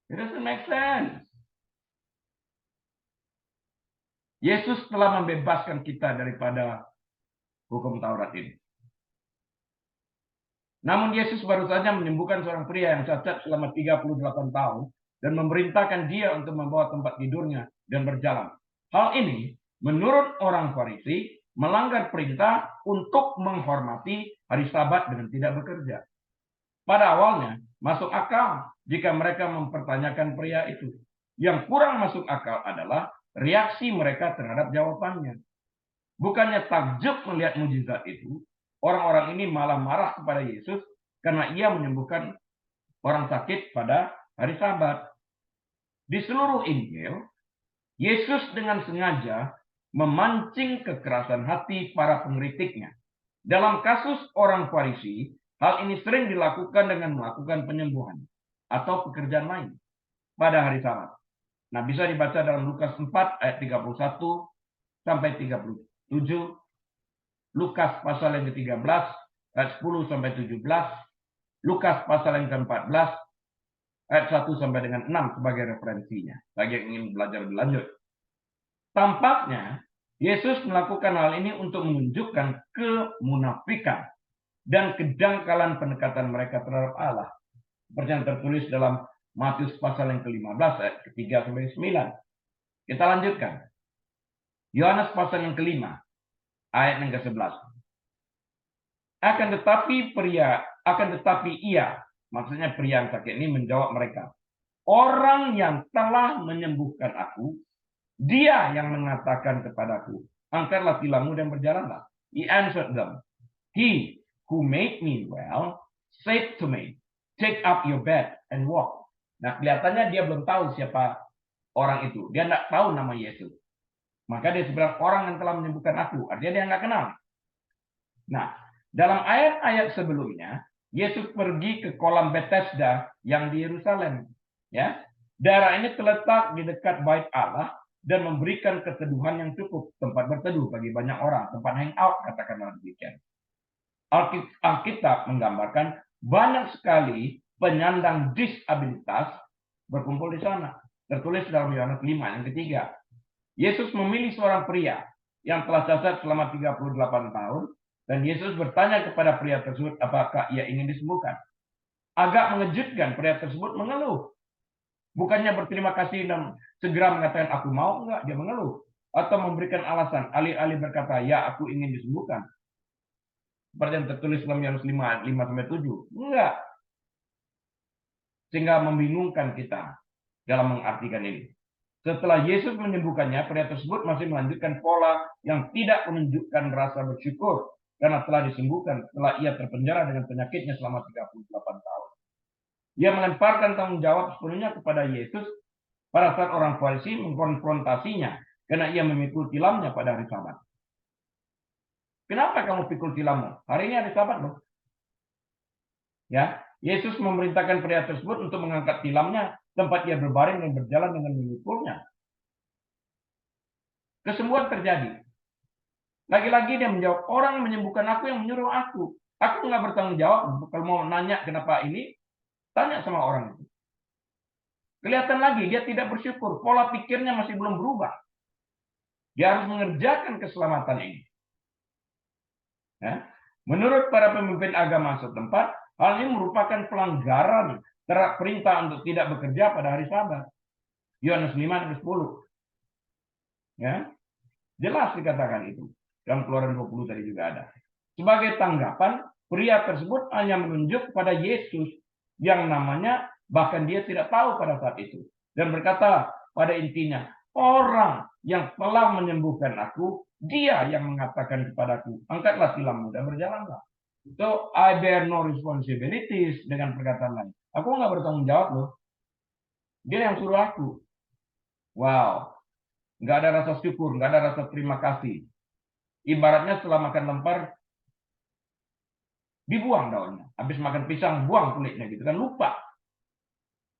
It doesn't make sense. Yesus telah membebaskan kita daripada hukum Taurat ini. Namun Yesus baru saja menyembuhkan seorang pria yang cacat selama 38 tahun dan memerintahkan dia untuk membawa tempat tidurnya dan berjalan. Hal ini menurut orang Farisi melanggar perintah untuk menghormati hari Sabat dengan tidak bekerja. Pada awalnya masuk akal jika mereka mempertanyakan pria itu. Yang kurang masuk akal adalah reaksi mereka terhadap jawabannya. Bukannya takjub melihat mujizat itu, orang-orang ini malah marah kepada Yesus karena ia menyembuhkan orang sakit pada hari Sabat. Di seluruh Injil, Yesus dengan sengaja memancing kekerasan hati para pengkritiknya. Dalam kasus orang Farisi, hal ini sering dilakukan dengan melakukan penyembuhan atau pekerjaan lain pada hari Sabat. Nah, bisa dibaca dalam Lukas 4 ayat 31 sampai 37, Lukas pasal yang ke-13 ayat 10 sampai 17, Lukas pasal yang ke-14 ayat 1 sampai dengan 6 sebagai referensinya bagi yang ingin belajar lebih lanjut. Tampaknya Yesus melakukan hal ini untuk menunjukkan kemunafikan dan kedangkalan pendekatan mereka terhadap Allah. Seperti yang tertulis dalam Matius pasal yang ke-15 ayat ke-3 sampai 9. Kita lanjutkan. Yohanes pasal yang ke-5 ayat yang ke-11. Akan tetapi ia, maksudnya pria yang sakit ini menjawab mereka, orang yang telah menyembuhkan aku, dia yang mengatakan kepadaku, angkatlah tilangmu dan berjalanlah. He answered them, he who made me well said to me, take up your bed and walk. Nah, kelihatannya dia belum tahu siapa orang itu. Dia tidak tahu nama Yesus. Maka dia sebenarnya orang yang telah menyembuhkan aku. Artinya dia nggak kenal. Nah, dalam ayat-ayat sebelumnya, Yesus pergi ke kolam Bethesda yang di Yerusalem. Ya, daerah ini terletak di dekat bait Allah dan memberikan keteduhan yang cukup, tempat berteduh bagi banyak orang, tempat hangout, katakanlah demikian. Alkitab menggambarkan banyak sekali penyandang disabilitas berkumpul di sana. Tertulis dalam Yohanes 5 yang ketiga. Yesus memilih seorang pria yang telah cacat selama 38 tahun dan Yesus bertanya kepada pria tersebut apakah ia ingin disembuhkan. Agak mengejutkan, pria tersebut mengeluh. Bukannya berterima kasih dan segera mengatakan aku mau, enggak, dia mengeluh atau memberikan alasan. Alih-alih berkata ya aku ingin disembuhkan. seperti yang tertulis dalam Yohanes 5:5-7. Enggak. Sehingga membingungkan kita dalam mengartikan ini. Setelah Yesus menyembuhkannya, pria tersebut masih melanjutkan pola yang tidak menunjukkan rasa bersyukur karena telah disembuhkan setelah ia terpenjara dengan penyakitnya selama 38 tahun. Ia melemparkan tanggung jawab sepenuhnya kepada Yesus pada saat orang Farisi mengkonfrontasinya karena ia memikul tilamnya pada hari Sabat. Kenapa kamu pikul tilammu? Hari ini hari Sabat loh. Ya, Yesus memerintahkan pria tersebut untuk mengangkat tilamnya tempat ia berbaring dan berjalan dengan memikulnya. Kesembuhan terjadi. Lagi-lagi dia menjawab, orang menyembuhkan aku yang menyuruh aku. Aku nggak bertanggung jawab. Kalau mau nanya kenapa ini, tanya sama orang itu. Kelihatan lagi dia tidak bersyukur. Pola pikirnya masih belum berubah. Dia harus mengerjakan keselamatan ini. Ya. Menurut para pemimpin agama setempat, hal ini merupakan pelanggaran terhadap perintah untuk tidak bekerja pada hari Sabat. Yohanes 5:10. Ya. Jelas dikatakan itu. Dalam Keluaran 20 tadi juga ada. Sebagai tanggapan, pria tersebut hanya menunjuk pada Yesus yang namanya bahkan dia tidak tahu pada saat itu. Dan berkata pada intinya, orang yang telah menyembuhkan aku, dia yang mengatakan kepadaku, angkatlah tilammu dan berjalanlah. So, I bear no responsibilities dengan perkataan lain. Aku nggak bertanggung jawab loh. Dia yang suruh aku. Wow. Nggak ada rasa syukur, nggak ada rasa terima kasih. Ibaratnya setelah makan lempar, dibuang daunnya. Habis makan pisang, buang kulitnya gitu kan. Lupa.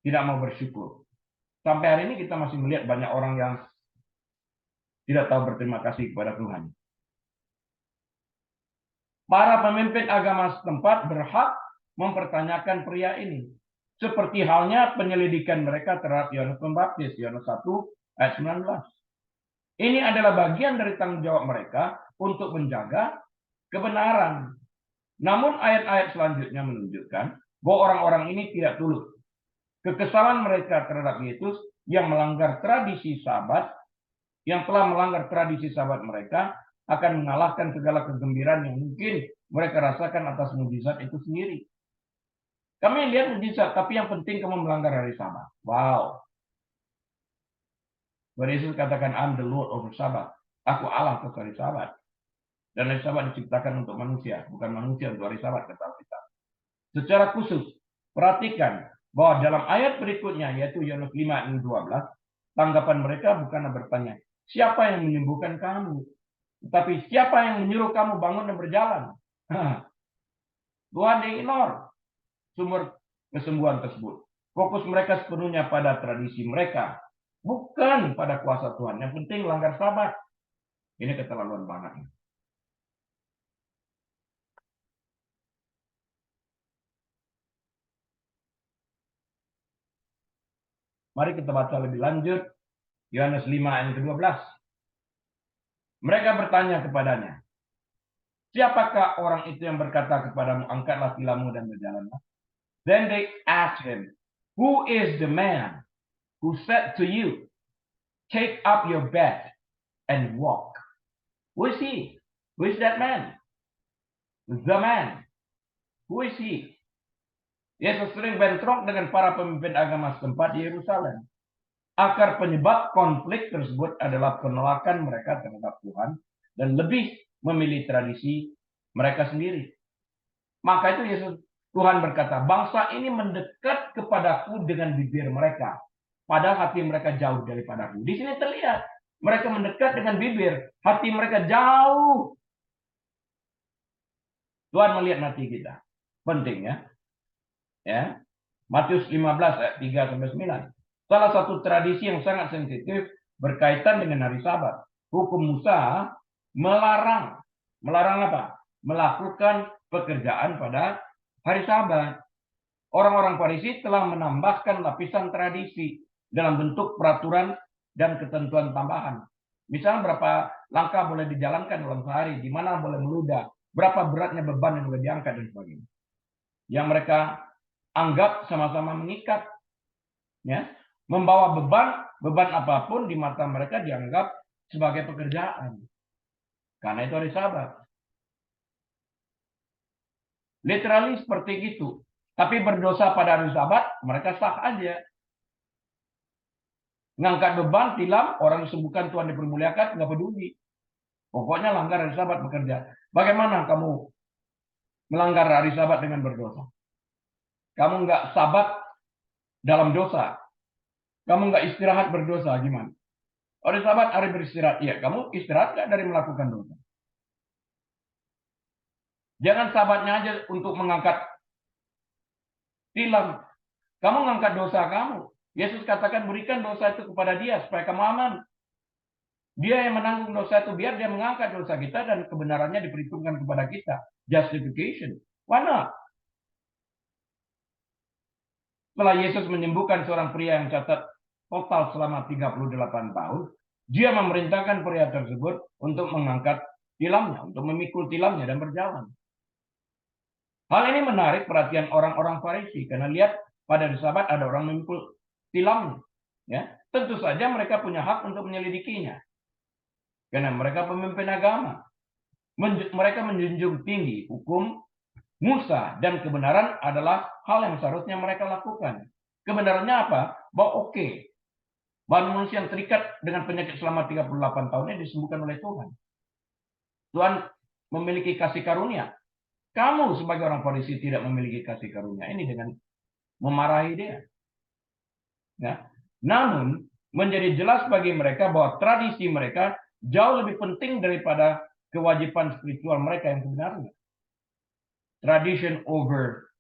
Tidak mau bersyukur. Sampai hari ini kita masih melihat banyak orang yang tidak tahu berterima kasih kepada Tuhan. Para pemimpin agama setempat berhak mempertanyakan pria ini. Seperti halnya penyelidikan mereka terhadap Yohanes Pembaptis, Yohanes 1:19. Ini adalah bagian dari tanggung jawab mereka untuk menjaga kebenaran. Namun ayat-ayat selanjutnya menunjukkan bahwa orang-orang ini tidak tulus. Kekesalan mereka terhadap Yesus yang melanggar tradisi Sabat, yang telah melanggar tradisi Sabat mereka, akan mengalahkan segala kegembiraan yang mungkin mereka rasakan atas mujizat itu sendiri. Kami lihat mujizat, tapi yang penting kamu melanggar hari Sabat. Wow. Yesus katakan, I'm the Lord over Sabat. Aku Allah atas hari Sabat. Dan hari Sabat diciptakan untuk manusia, bukan manusia untuk hari Sabat, kata kita. Secara khusus, perhatikan bahwa dalam ayat berikutnya, yaitu Yohanes 5:12, tanggapan mereka bukanlah bertanya, siapa yang menyembuhkan kamu? Tetapi siapa yang menyuruh kamu bangun dan berjalan? Tuhan ignore sumber kesembuhan tersebut. Fokus mereka sepenuhnya pada tradisi mereka, bukan pada kuasa Tuhan. Yang penting langgar Sabat. Ini keterlaluan banget. Mari kita baca lebih lanjut. Yohanes 5 ayat ke-12. Mereka bertanya kepadanya, siapakah orang itu yang berkata kepadamu, angkatlah tilammu dan berjalanlah? Then they asked him, who is the man who said to you, take up your bed and walk? Who is he? Who is that man? The man. Who is he? Yesus sering bentrok dengan para pemimpin agama setempat di Yerusalem. Akar penyebab konflik tersebut adalah penolakan mereka terhadap Tuhan dan lebih memilih tradisi mereka sendiri. Maka itu Tuhan berkata, bangsa ini mendekat kepadaku dengan bibir mereka, padahal hati mereka jauh daripadaku. Di sini terlihat mereka mendekat dengan bibir, hati mereka jauh. Tuhan melihat hati kita. Penting ya. Ya. Matius 15 ayat 3-9. Salah satu tradisi yang sangat sensitif berkaitan dengan hari Sabat. Hukum Musa melarang apa? Melakukan pekerjaan pada hari Sabat. Orang-orang Farisi telah menambahkan lapisan tradisi dalam bentuk peraturan dan ketentuan tambahan. Misalnya berapa langkah boleh dijalankan dalam sehari, di mana boleh meludah, berapa beratnya beban yang boleh diangkat dan sebagainya. Yang mereka anggap sama-sama mengikat. Ya. Membawa beban apapun di mata mereka dianggap sebagai pekerjaan. Karena itu hari Sabat. Literally seperti itu. Tapi berdosa pada hari Sabat, mereka sah aja. Ngangkat beban, tilam, orang disembuhkan, Tuhan dipermuliakan, nggak peduli. Pokoknya langgar hari Sabat bekerja. Bagaimana kamu melanggar hari Sabat dengan berdosa? Kamu nggak Sabat dalam dosa. Kamu nggak istirahat berdosa, gimana? Hari Sabat, hari beristirahat. Iya, kamu istirahat nggak dari melakukan dosa? Jangan Sabatnya aja untuk mengangkat tilam. Kamu ngangkat dosa kamu. Yesus katakan berikan dosa itu kepada dia supaya kamu aman. Dia yang menanggung dosa itu, biar dia mengangkat dosa kita dan kebenarannya diperhitungkan kepada kita. Justification. Why not? Setelah Yesus menyembuhkan seorang pria yang catat total selama 38 tahun, dia memerintahkan pria tersebut untuk mengangkat tilamnya, untuk memikul tilamnya dan berjalan. Hal ini menarik perhatian orang-orang Farisi karena lihat pada hari Sabat ada orang memikul tilamnya. Ya, tentu saja mereka punya hak untuk menyelidikinya. Karena mereka pemimpin agama. Mereka menjunjung tinggi hukum Musa dan kebenaran adalah hal yang seharusnya mereka lakukan. Kebenarannya apa? Bahwa bahwa manusia yang terikat dengan penyakit selama 38 tahun ini disembuhkan oleh Tuhan. Tuhan memiliki kasih karunia. Kamu sebagai orang Farisi tidak memiliki kasih karunia ini dengan memarahi dia. Ya. Namun menjadi jelas bagi mereka bahwa tradisi mereka jauh lebih penting daripada kewajiban spiritual mereka yang sebenarnya. Tradition over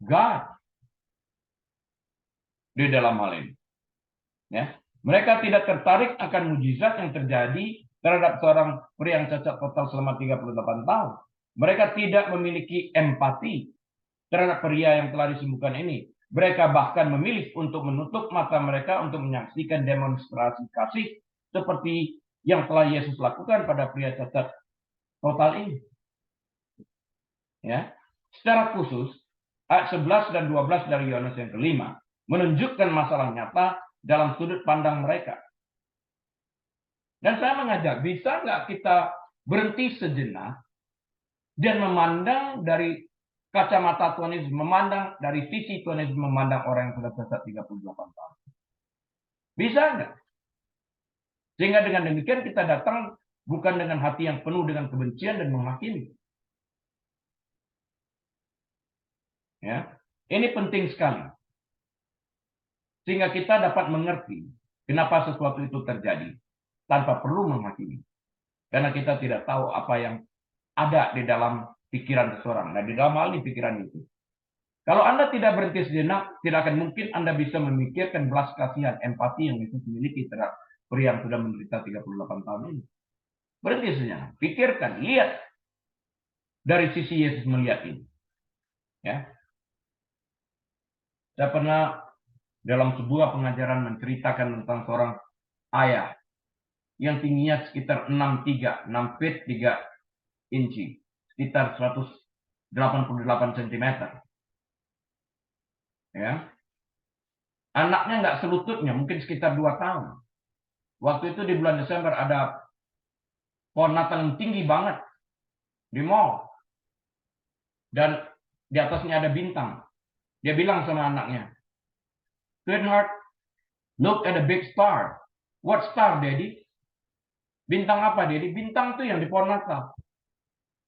God di dalam hal ini. Ya. Mereka tidak tertarik akan mujizat yang terjadi terhadap seorang pria yang cacat total selama 38 tahun. Mereka tidak memiliki empati terhadap pria yang telah disembuhkan ini. Mereka bahkan memilih untuk menutup mata mereka untuk menyaksikan demonstrasi kasih seperti yang telah Yesus lakukan pada pria cacat total ini. Ya. Secara khusus, ayat 11 dan 12 dari Yohanes yang kelima menunjukkan masalah nyata dalam sudut pandang mereka. Dan saya mengajak, bisa nggak kita berhenti sejenak dan memandang dari kacamata Tuhan Yesus, memandang dari sisi Tuhan Yesus, memandang orang yang sudah cacat 38 tahun. Bisa nggak? Sehingga dengan demikian kita datang bukan dengan hati yang penuh dengan kebencian dan menghakimi. Ya, ini penting sekali. Sehingga kita dapat mengerti kenapa sesuatu itu terjadi tanpa perlu menghakimi. Karena kita tidak tahu apa yang ada di dalam pikiran seseorang. Nah, di dalam hal ini pikiran itu. Kalau Anda tidak berhenti sejenak, tidak akan mungkin Anda bisa memikirkan belas kasihan, empati yang Yesus miliki terhadap pria yang sudah menderita 38 tahun ini. Berhenti sejenak, pikirkan, lihat dari sisi Yesus melihat ini. Ya. Saya pernah dalam sebuah pengajaran menceritakan tentang seorang ayah yang tingginya sekitar 6 feet 3 inci, sekitar 188 cm. Ya. Anaknya nggak selututnya, mungkin sekitar 2 tahun. Waktu itu di bulan Desember ada pohon Natal yang tinggi banget di mall. Dan di atasnya ada bintang. Dia bilang sama anaknya, "Sweetheart, look at a big star." "What star, Daddy?" "Bintang apa, Daddy?" "Bintang tuh yang di pohon Natal."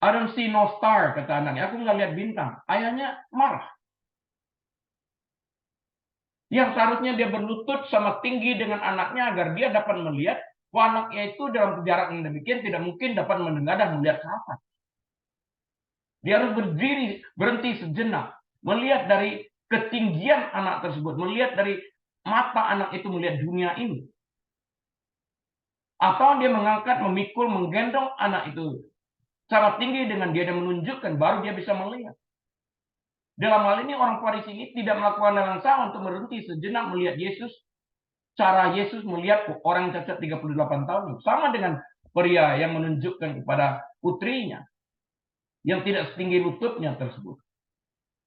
"I don't see no star," kata anaknya. "Aku nggak lihat bintang." Ayahnya marah. Yang seharusnya dia berlutut sama tinggi dengan anaknya agar dia dapat melihat bahwa anaknya itu dalam jarak yang demikian tidak mungkin dapat mendengar dan melihat ke atas. Dia harus berdiri, berhenti sejenak, melihat dari ketinggian anak tersebut, melihat dari mata anak itu melihat dunia ini. Atau dia mengangkat, memikul, menggendong anak itu sangat tinggi dengan dia dan menunjukkan, baru dia bisa melihat. Dalam hal ini orang Farisi ini tidak melakukan hal yang sama untuk berhenti sejenak melihat Yesus. Cara Yesus melihat orang yang cacat 38 tahun. Sama dengan pria yang menunjukkan kepada putrinya yang tidak setinggi lututnya tersebut.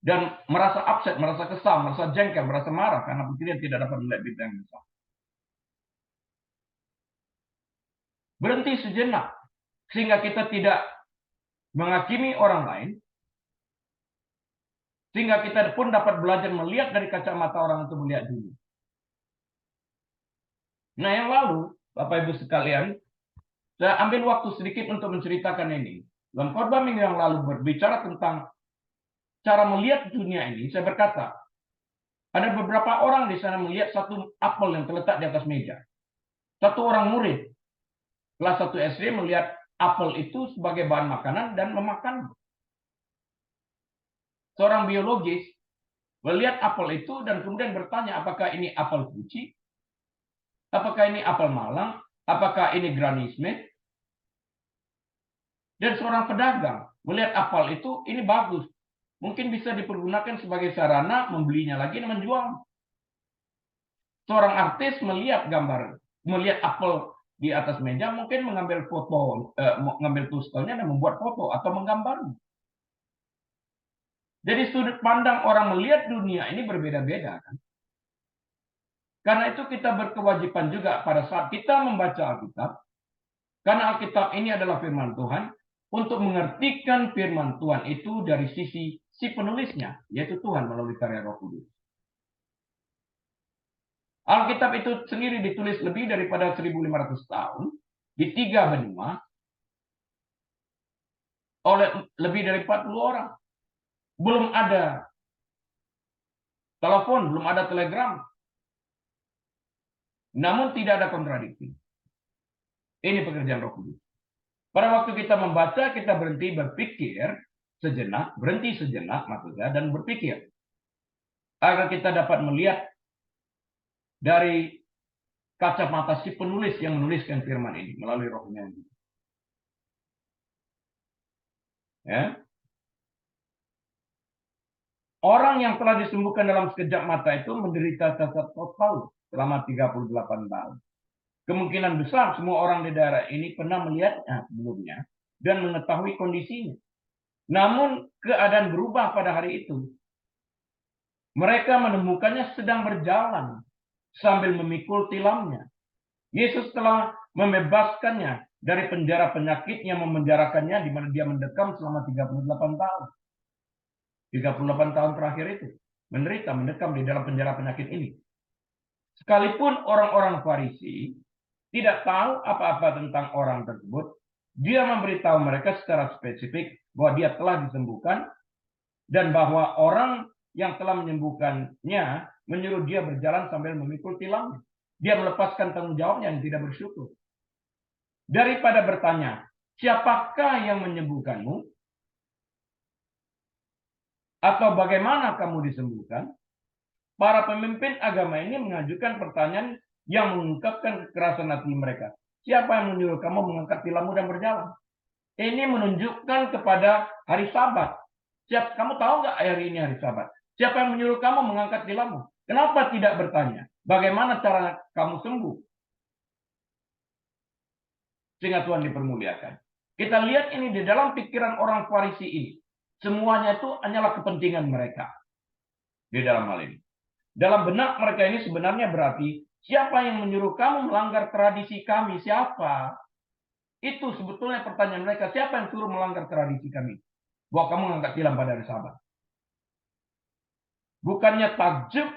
Dan merasa upset, merasa kesal, merasa jengkel, merasa marah karena putrinya tidak dapat melihat bintang yang besar. Berhenti sejenak sehingga kita tidak menghakimi orang lain, Sehingga kita pun dapat belajar melihat dari kacamata orang itu melihat dunia. Nah, yang lalu, Bapak Ibu sekalian, saya ambil waktu sedikit untuk menceritakan ini. Dalam khotbah minggu yang lalu berbicara tentang cara melihat dunia ini, saya berkata, ada beberapa orang di sana melihat satu apel yang terletak di atas meja. Satu orang murid kelas 1 SD melihat apel itu sebagai bahan makanan dan memakan. Seorang biologis melihat apel itu dan kemudian bertanya, apakah ini apel Fuji? Apakah ini apel Malang? Apakah ini Granny Smith? Dan seorang pedagang melihat apel itu, ini bagus. Mungkin bisa dipergunakan sebagai sarana membelinya lagi dan menjual. Seorang artis melihat melihat apel di atas meja, mungkin mengambil foto, mengambil pistolnya dan membuat foto atau menggambar. Jadi sudut pandang orang melihat dunia ini berbeda-beda, kan? Karena itu kita berkewajiban juga pada saat kita membaca Alkitab, karena Alkitab ini adalah firman Tuhan, untuk mengertikan firman Tuhan itu dari sisi si penulisnya, yaitu Tuhan melalui karya Roh Kudus. Alkitab itu sendiri ditulis lebih daripada 1.500 tahun, di 3 benua, oleh lebih dari 40 orang. Belum ada telepon, belum ada telegram. Namun tidak ada kontradiksi. Ini pekerjaan Roh Kudus. Pada waktu kita membaca, kita berhenti berpikir sejenak, maksudnya, dan berpikir. Agar kita dapat melihat dari kacamata si penulis yang menuliskan firman ini melalui Rohnya. Ya. Orang yang telah disembuhkan dalam sekejap mata itu menderita cacat total selama 38 tahun. Kemungkinan besar semua orang di daerah ini pernah melihatnya sebelumnya dan mengetahui kondisinya. Namun keadaan berubah pada hari itu. Mereka menemukannya sedang berjalan sambil memikul tilamnya. Yesus telah membebaskannya dari penjara penyakit yang memenjarakannya, di mana dia mendekam selama 38 tahun. 38 tahun terakhir itu menderita, mendekam di dalam penjara penyakit ini. Sekalipun orang-orang Farisi tidak tahu apa-apa tentang orang tersebut, dia memberitahu mereka secara spesifik bahwa dia telah disembuhkan dan bahwa orang yang telah menyembuhkannya menyuruh dia berjalan sambil memikul tilamnya. Dia melepaskan tanggung jawabnya yang tidak bersyukur. Daripada bertanya, siapakah yang menyembuhkanmu? Atau bagaimana kamu disembuhkan? Para pemimpin agama ini mengajukan pertanyaan yang mengungkapkan kekerasan hati mereka. Siapa yang menyuruh kamu mengangkat tilammu dan berjalan? Ini menunjukkan kepada hari Sabat. Kamu tahu nggak hari ini hari Sabat? Siapa yang menyuruh kamu mengangkat tilammu? Kenapa tidak bertanya? Bagaimana cara kamu sembuh? Sehingga Tuhan dipermuliakan. Kita lihat ini di dalam pikiran orang Farisi ini. Semuanya itu hanyalah kepentingan mereka. Di dalam hal ini. Dalam benak mereka ini sebenarnya berarti, siapa yang menyuruh kamu melanggar tradisi kami? Siapa? Itu sebetulnya pertanyaan mereka. Siapa yang suruh melanggar tradisi kami? Bahwa kamu mengangkat tilam pada hari Sabat. Bukannya takjub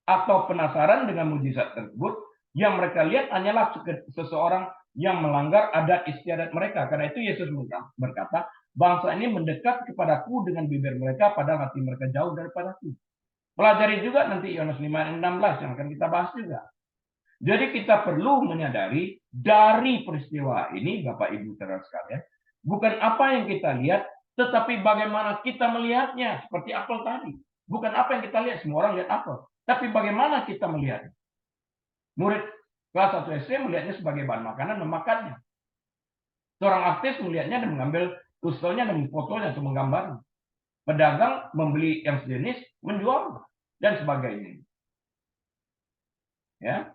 atau penasaran dengan mujizat tersebut, yang mereka lihat hanyalah seseorang yang melanggar adat istiadat mereka. Karena itu Yesus berkata, bangsa ini mendekat kepadaku dengan bibir mereka, padahal hati mereka jauh daripadaku. Pelajari juga nanti Yohanes 5:16 yang akan kita bahas juga. Jadi kita perlu menyadari dari peristiwa ini, Bapak Ibu saudara sekalian, bukan apa yang kita lihat, tetapi bagaimana kita melihatnya, seperti apel tadi. Bukan apa yang kita lihat, semua orang lihat apel, tapi bagaimana kita melihatnya. Murid kelas 1 SD melihatnya sebagai bahan makanan, memakannya. Seorang artis melihatnya dan mengambil pistolnya dan fotonya atau menggambarnya. Pedagang membeli yang sejenis, menjual dan sebagainya. Ya.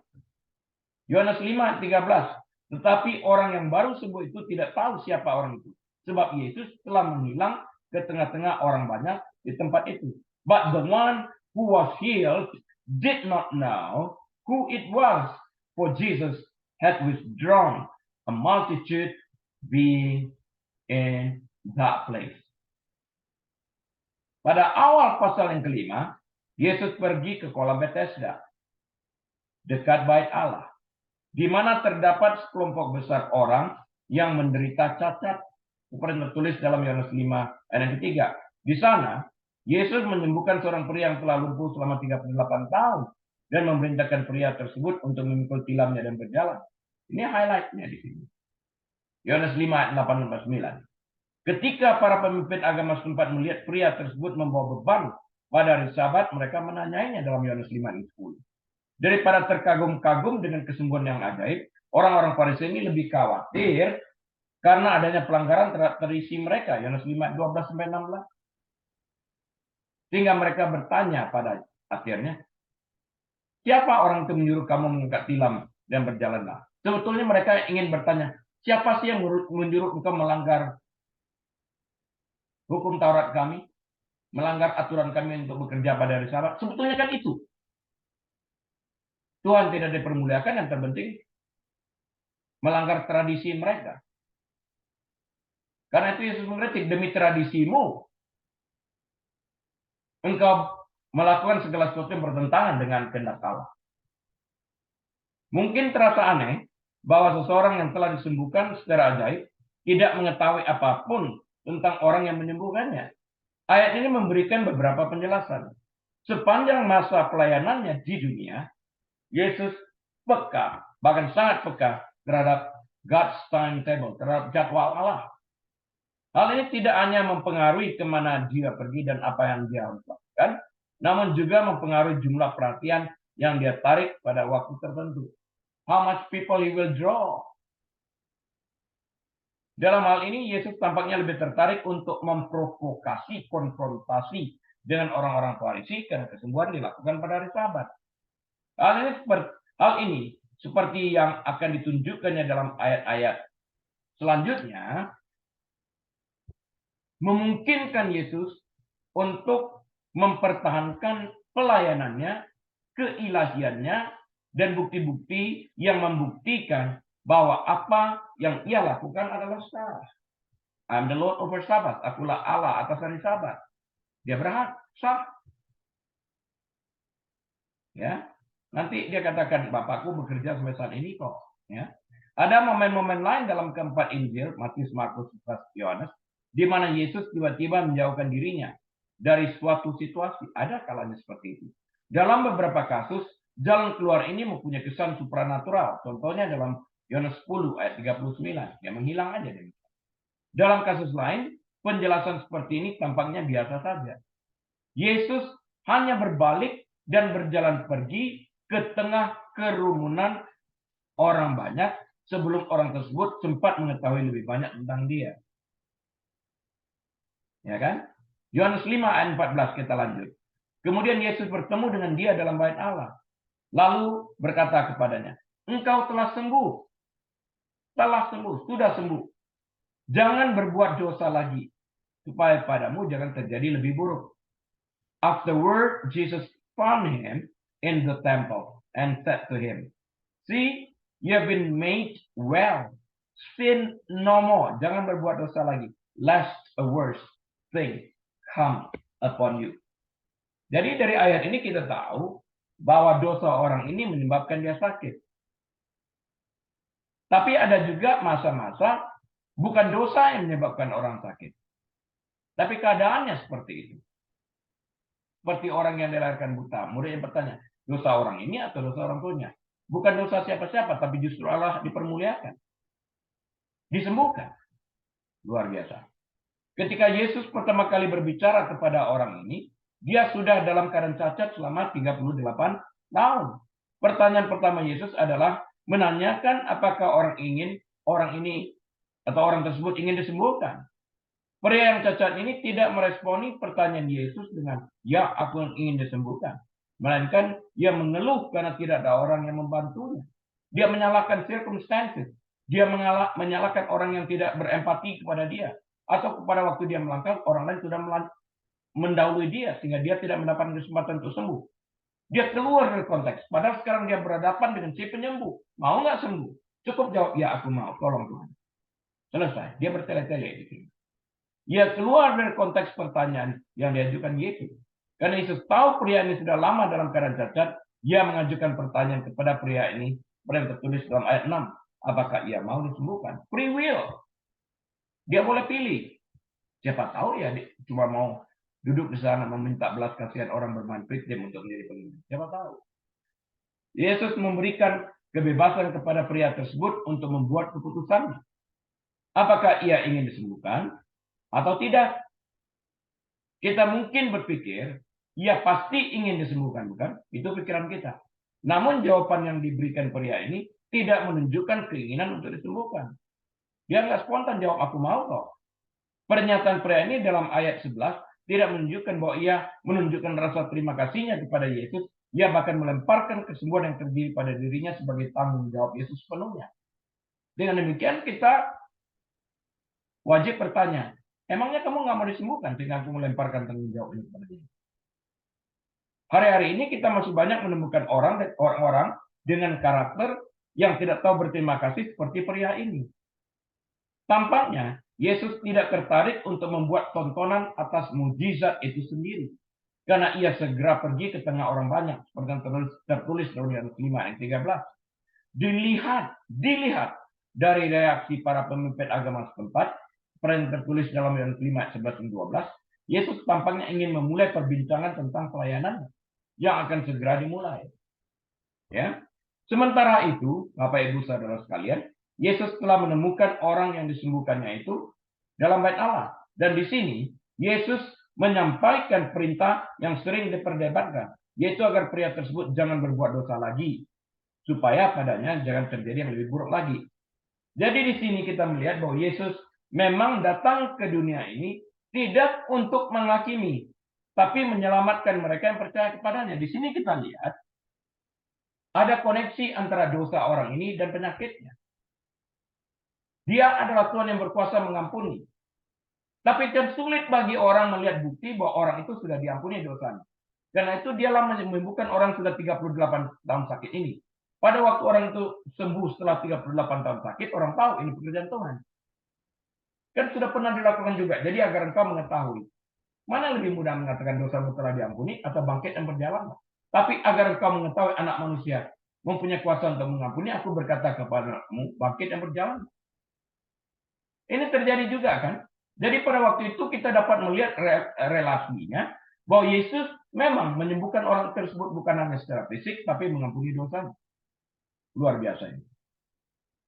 Yohanes 5:13. Tetapi orang yang baru sembuh itu tidak tahu siapa orang itu, sebab Yesus telah menghilang ke tengah-tengah orang banyak di tempat itu. But the one who was healed did not know who it was, for Jesus had withdrawn, a multitude being in that place. Pada awal pasal yang kelima, Yesus pergi ke kolam Bethesda, dekat bait Allah, di mana terdapat sekelompok besar orang yang menderita cacat, seperti tertulis dalam Yohanes 5 ayat yang ketiga. Di sana, Yesus menyembuhkan seorang pria yang telah lumpuh selama 38 tahun dan memerintahkan pria tersebut untuk memikul tilamnya dan berjalan. Ini highlightnya di sini. Yohanes 5 ayat 8-9. Ketika para pemimpin agama setempat melihat pria tersebut membawa beban pada hari Sabat, mereka menanyainya dalam Yohanes 5 ayat 10. Daripada terkagum-kagum dengan kesembuhan yang ajaib, orang-orang Farisi ini lebih khawatir karena adanya pelanggaran terhadap tradisi mereka. Yohanes 5 ayat 12-16. Sehingga mereka bertanya pada akhirnya, siapa orang itu menyuruh kamu mengangkat tilam dan berjalanlah? Sebetulnya mereka ingin bertanya, siapa sih yang menyuruh engkau melanggar hukum Taurat kami, melanggar aturan kami untuk bekerja pada hari Sabat? Sebetulnya kan itu. Tuhan tidak dipermuliakan, yang terpenting melanggar tradisi mereka. Karena itu Yesus mengkritik, demi tradisimu, engkau melakukan segala sesuatu yang bertentangan dengan kehendak Allah. Mungkin terasa aneh bahwa seseorang yang telah disembuhkan secara ajaib tidak mengetahui apapun tentang orang yang menyembuhkannya. Ayat ini memberikan beberapa penjelasan. Sepanjang masa pelayanannya di dunia, Yesus peka, bahkan sangat peka terhadap God's timetable, terhadap jadwal Allah. Hal ini tidak hanya mempengaruhi kemana dia pergi dan apa yang dia harus lakukan, namun juga mempengaruhi jumlah perhatian yang dia tarik pada waktu tertentu. How much people he will draw. Dalam hal ini, Yesus tampaknya lebih tertarik untuk memprovokasi konfrontasi dengan orang-orang Farisi karena kesembuhan dilakukan pada hari Sabat. Hal ini seperti yang akan ditunjukkannya dalam ayat-ayat selanjutnya, memungkinkan Yesus untuk mempertahankan pelayanannya, keilahiannya, dan bukti-bukti yang membuktikan bahwa apa yang ia lakukan adalah sah. I'm the Lord over Sabbath. Akulah Allah atas hari Sabat. Dia berhak sah. Ya, nanti dia katakan, Bapakku bekerja sampai saat ini kok. Ya, ada momen-momen lain dalam keempat Injil, Matius, Markus, Lukas, Yohanes, di mana Yesus tiba-tiba menjauhkan dirinya dari suatu situasi. Ada kalanya seperti itu. Dalam beberapa kasus, jalan keluar ini mempunyai kesan supranatural. Contohnya dalam Yohanes 10 ayat 39, yang menghilang aja. Dalam kasus lain, penjelasan seperti ini tampaknya biasa saja. Yesus hanya berbalik dan berjalan pergi ke tengah kerumunan orang banyak sebelum orang tersebut sempat mengetahui lebih banyak tentang dia. Ya kan? Yohanes 5 ayat 14 kita lanjut. Kemudian Yesus bertemu dengan dia dalam bait Allah. Lalu berkata kepadanya, engkau telah sembuh. Telah sembuh, sudah sembuh. Jangan berbuat dosa lagi, supaya padamu jangan terjadi lebih buruk. Afterward, Jesus found him in the temple and said to him, see, you have been made well. Sin no more. Jangan berbuat dosa lagi. Lest a worse thing come upon you. Jadi dari ayat ini kita tahu bahwa dosa orang ini menyebabkan dia sakit. Tapi ada juga masa-masa bukan dosa yang menyebabkan orang sakit. Tapi keadaannya seperti itu. Seperti orang yang dilahirkan buta. Muridnya bertanya, dosa orang ini atau dosa orang tuanya? Bukan dosa siapa-siapa, tapi justru Allah dipermuliakan. Disembuhkan. Luar biasa. Ketika Yesus pertama kali berbicara kepada orang ini, dia sudah dalam keadaan cacat selama 38 tahun. Pertanyaan pertama Yesus adalah menanyakan apakah orang ini atau orang tersebut ingin disembuhkan. Pria yang cacat ini tidak meresponi pertanyaan Yesus dengan, ya aku ingin disembuhkan. Melainkan dia mengeluh karena tidak ada orang yang membantunya. Dia menyalahkan circumstances. Dia menyalahkan orang yang tidak berempati kepada dia. Atau pada waktu dia melangkah, orang lain sudah mendahului dia, sehingga dia tidak mendapatkan kesempatan untuk sembuh. Dia keluar dari konteks. Padahal sekarang dia berhadapan dengan si penyembuh. Mau nggak sembuh? Cukup jawab, ya aku mau, tolong Tuhan. Selesai. Dia bertele-tele di sini. Ia keluar dari konteks pertanyaan yang diajukan Yesus. Karena Yesus tahu pria ini sudah lama dalam keadaan cacat, ia mengajukan pertanyaan kepada pria ini, seperti yang tertulis dalam ayat 6. Apakah ia mau disembuhkan? Free will. Dia boleh pilih. Siapa tahu ya, cuma mau duduk di sana meminta belas kasihan orang bermain victim untuk menjadi pemimpin. Siapa tahu. Yesus memberikan kebebasan kepada pria tersebut untuk membuat keputusannya. Apakah ia ingin disembuhkan atau tidak? Kita mungkin berpikir, ia pasti ingin disembuhkan, bukan? Itu pikiran kita. Namun jawaban yang diberikan pria ini tidak menunjukkan keinginan untuk disembuhkan. Dia nggak spontan jawab, aku mau kok. Pernyataan pria ini dalam ayat 11 tidak menunjukkan bahwa ia menunjukkan rasa terima kasihnya kepada Yesus. Ia bahkan melemparkan kesembuhan yang terjadi pada dirinya sebagai tanggung jawab Yesus sepenuhnya. Dengan demikian kita wajib bertanya, emangnya kamu nggak mau disembuhkan sehingga aku melemparkan tanggung jawab ini kepada dia? Hari-hari ini kita masih banyak menemukan orang-orang dengan karakter yang tidak tahu berterima kasih seperti pria ini. Tampaknya Yesus tidak tertarik untuk membuat tontonan atas mujizat itu sendiri. Karena ia segera pergi ke tengah orang banyak. Seperti yang tertulis dalam Yohanes 5 ayat 13. Dilihat dari reaksi para pemimpin agama setempat, seperti yang tertulis dalam Yohanes 5 ayat 11 dan 12, Yesus tampaknya ingin memulai perbincangan tentang pelayanan yang akan segera dimulai. Ya. Sementara itu, Bapak Ibu Saudara sekalian, Yesus telah menemukan orang yang disembuhkannya itu dalam bait Allah. Dan di sini, Yesus menyampaikan perintah yang sering diperdebatkan, yaitu agar pria tersebut jangan berbuat dosa lagi, supaya padanya jangan terjadi yang lebih buruk lagi. Jadi di sini kita melihat bahwa Yesus memang datang ke dunia ini tidak untuk menghakimi, tapi menyelamatkan mereka yang percaya kepadanya. Di sini kita lihat ada koneksi antara dosa orang ini dan penyakitnya. Dia adalah Tuhan yang berkuasa mengampuni. Tapi kan sulit bagi orang melihat bukti bahwa orang itu sudah diampuni dosanya. Karena itu dialah menyembuhkan orang sudah 38 tahun sakit ini. Pada waktu orang itu sembuh setelah 38 tahun sakit, orang tahu ini pekerjaan Tuhan. Kan sudah pernah dilakukan juga. Jadi agar engkau mengetahui. Mana lebih mudah mengatakan dosamu telah diampuni atau bangkit yang berjalan. Tapi agar engkau mengetahui anak manusia mempunyai kuasa untuk mengampuni, aku berkata kepadamu, bangkit yang berjalan. Ini terjadi juga kan? Jadi pada waktu itu kita dapat melihat relasinya bahwa Yesus memang menyembuhkan orang tersebut bukan hanya secara fisik, tapi mengampuni dosanya. Luar biasa ini.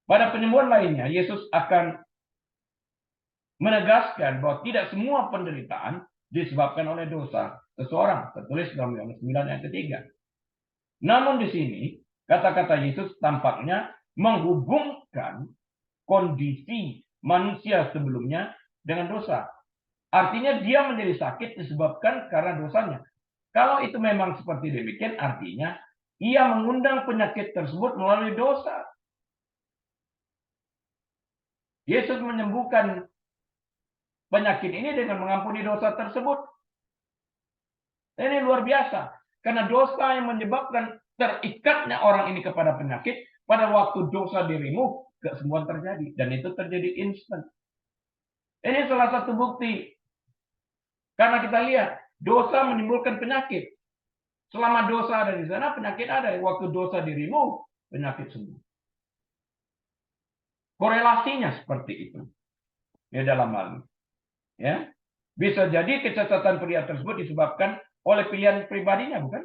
Pada penyembuhan lainnya, Yesus akan menegaskan bahwa tidak semua penderitaan disebabkan oleh dosa seseorang. Tertulis dalam Yohanes 9 ayat 3. Namun di sini, kata-kata Yesus tampaknya menghubungkan kondisi manusia sebelumnya dengan dosa. Artinya dia menjadi sakit disebabkan karena dosanya. Kalau itu memang seperti demikian, artinya ia mengundang penyakit tersebut melalui dosa. Yesus menyembuhkan penyakit ini dengan mengampuni dosa tersebut. Ini luar biasa. Karena dosa yang menyebabkan terikatnya orang ini kepada penyakit, pada waktu dosa dirimu, kesembuhan terjadi. Dan itu terjadi instan. Ini salah satu bukti. Karena kita lihat, dosa menimbulkan penyakit. Selama dosa ada di sana, penyakit ada. Waktu dosa dirimu, penyakit sembuh. Korelasinya seperti itu. Ya dalam hal ini. Ya. Bisa jadi kecacatan pria tersebut disebabkan oleh pilihan pribadinya, bukan?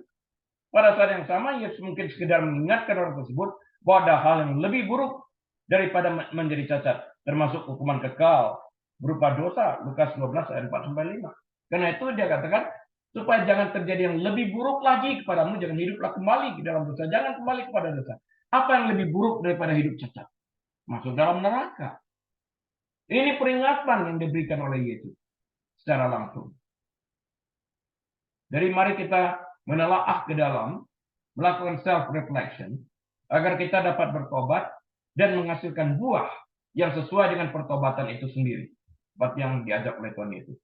Pada saat yang sama, Yesus mungkin sekedar mengingatkan orang tersebut bahwa ada hal yang lebih buruk daripada menjadi cacat, termasuk hukuman kekal berupa dosa, Lukas 12 ayat 4-5. Karena itu dia katakan, supaya jangan terjadi yang lebih buruk lagi kepadamu, jangan hiduplah kembali ke dalam dosa, jangan kembali kepada dosa. Apa yang lebih buruk daripada hidup cacat? Masuk dalam neraka. Ini peringatan yang diberikan oleh Yesus secara langsung. Jadi mari kita menelaah ke dalam, melakukan self-reflection, agar kita dapat bertobat dan menghasilkan buah yang sesuai dengan pertobatan itu sendiri. Seperti yang diajak oleh Tuhan Yesus.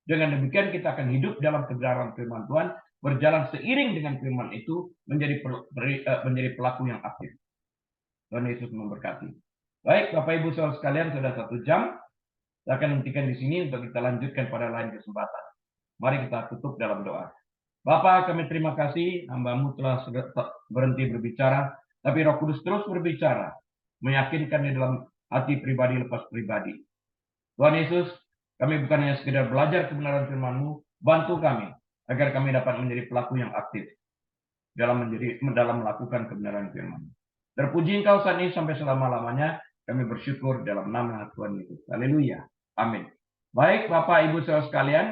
Dengan demikian kita akan hidup dalam kebenaran firman Tuhan, berjalan seiring dengan firman itu, menjadi pelaku yang aktif. Tuhan Yesus memberkati. Baik, Bapak Ibu Saudara sekalian, sudah 1 jam. Saya akan hentikan di sini untuk kita lanjutkan pada lain kesempatan. Mari kita tutup dalam doa. Bapa, kami terima kasih, hamba-Mu telah berhenti berbicara, tapi Roh Kudus terus berbicara, meyakinkan di dalam hati pribadi lepas pribadi. Tuhan Yesus, kami bukan hanya sekedar belajar kebenaran firman-Mu, bantu kami, agar kami dapat menjadi pelaku yang aktif dalam melakukan kebenaran firman. Terpuji Engkau saat ini sampai selama-lamanya, kami bersyukur dalam nama Tuhan Yesus. Haleluya. Amin. Baik, Bapak Ibu saudara sekalian,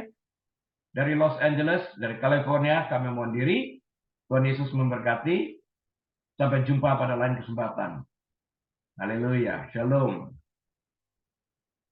dari Los Angeles, dari California, kami mohon diri. Tuhan Yesus memberkati. Sampai jumpa pada lain kesempatan. Haleluya. Shalom.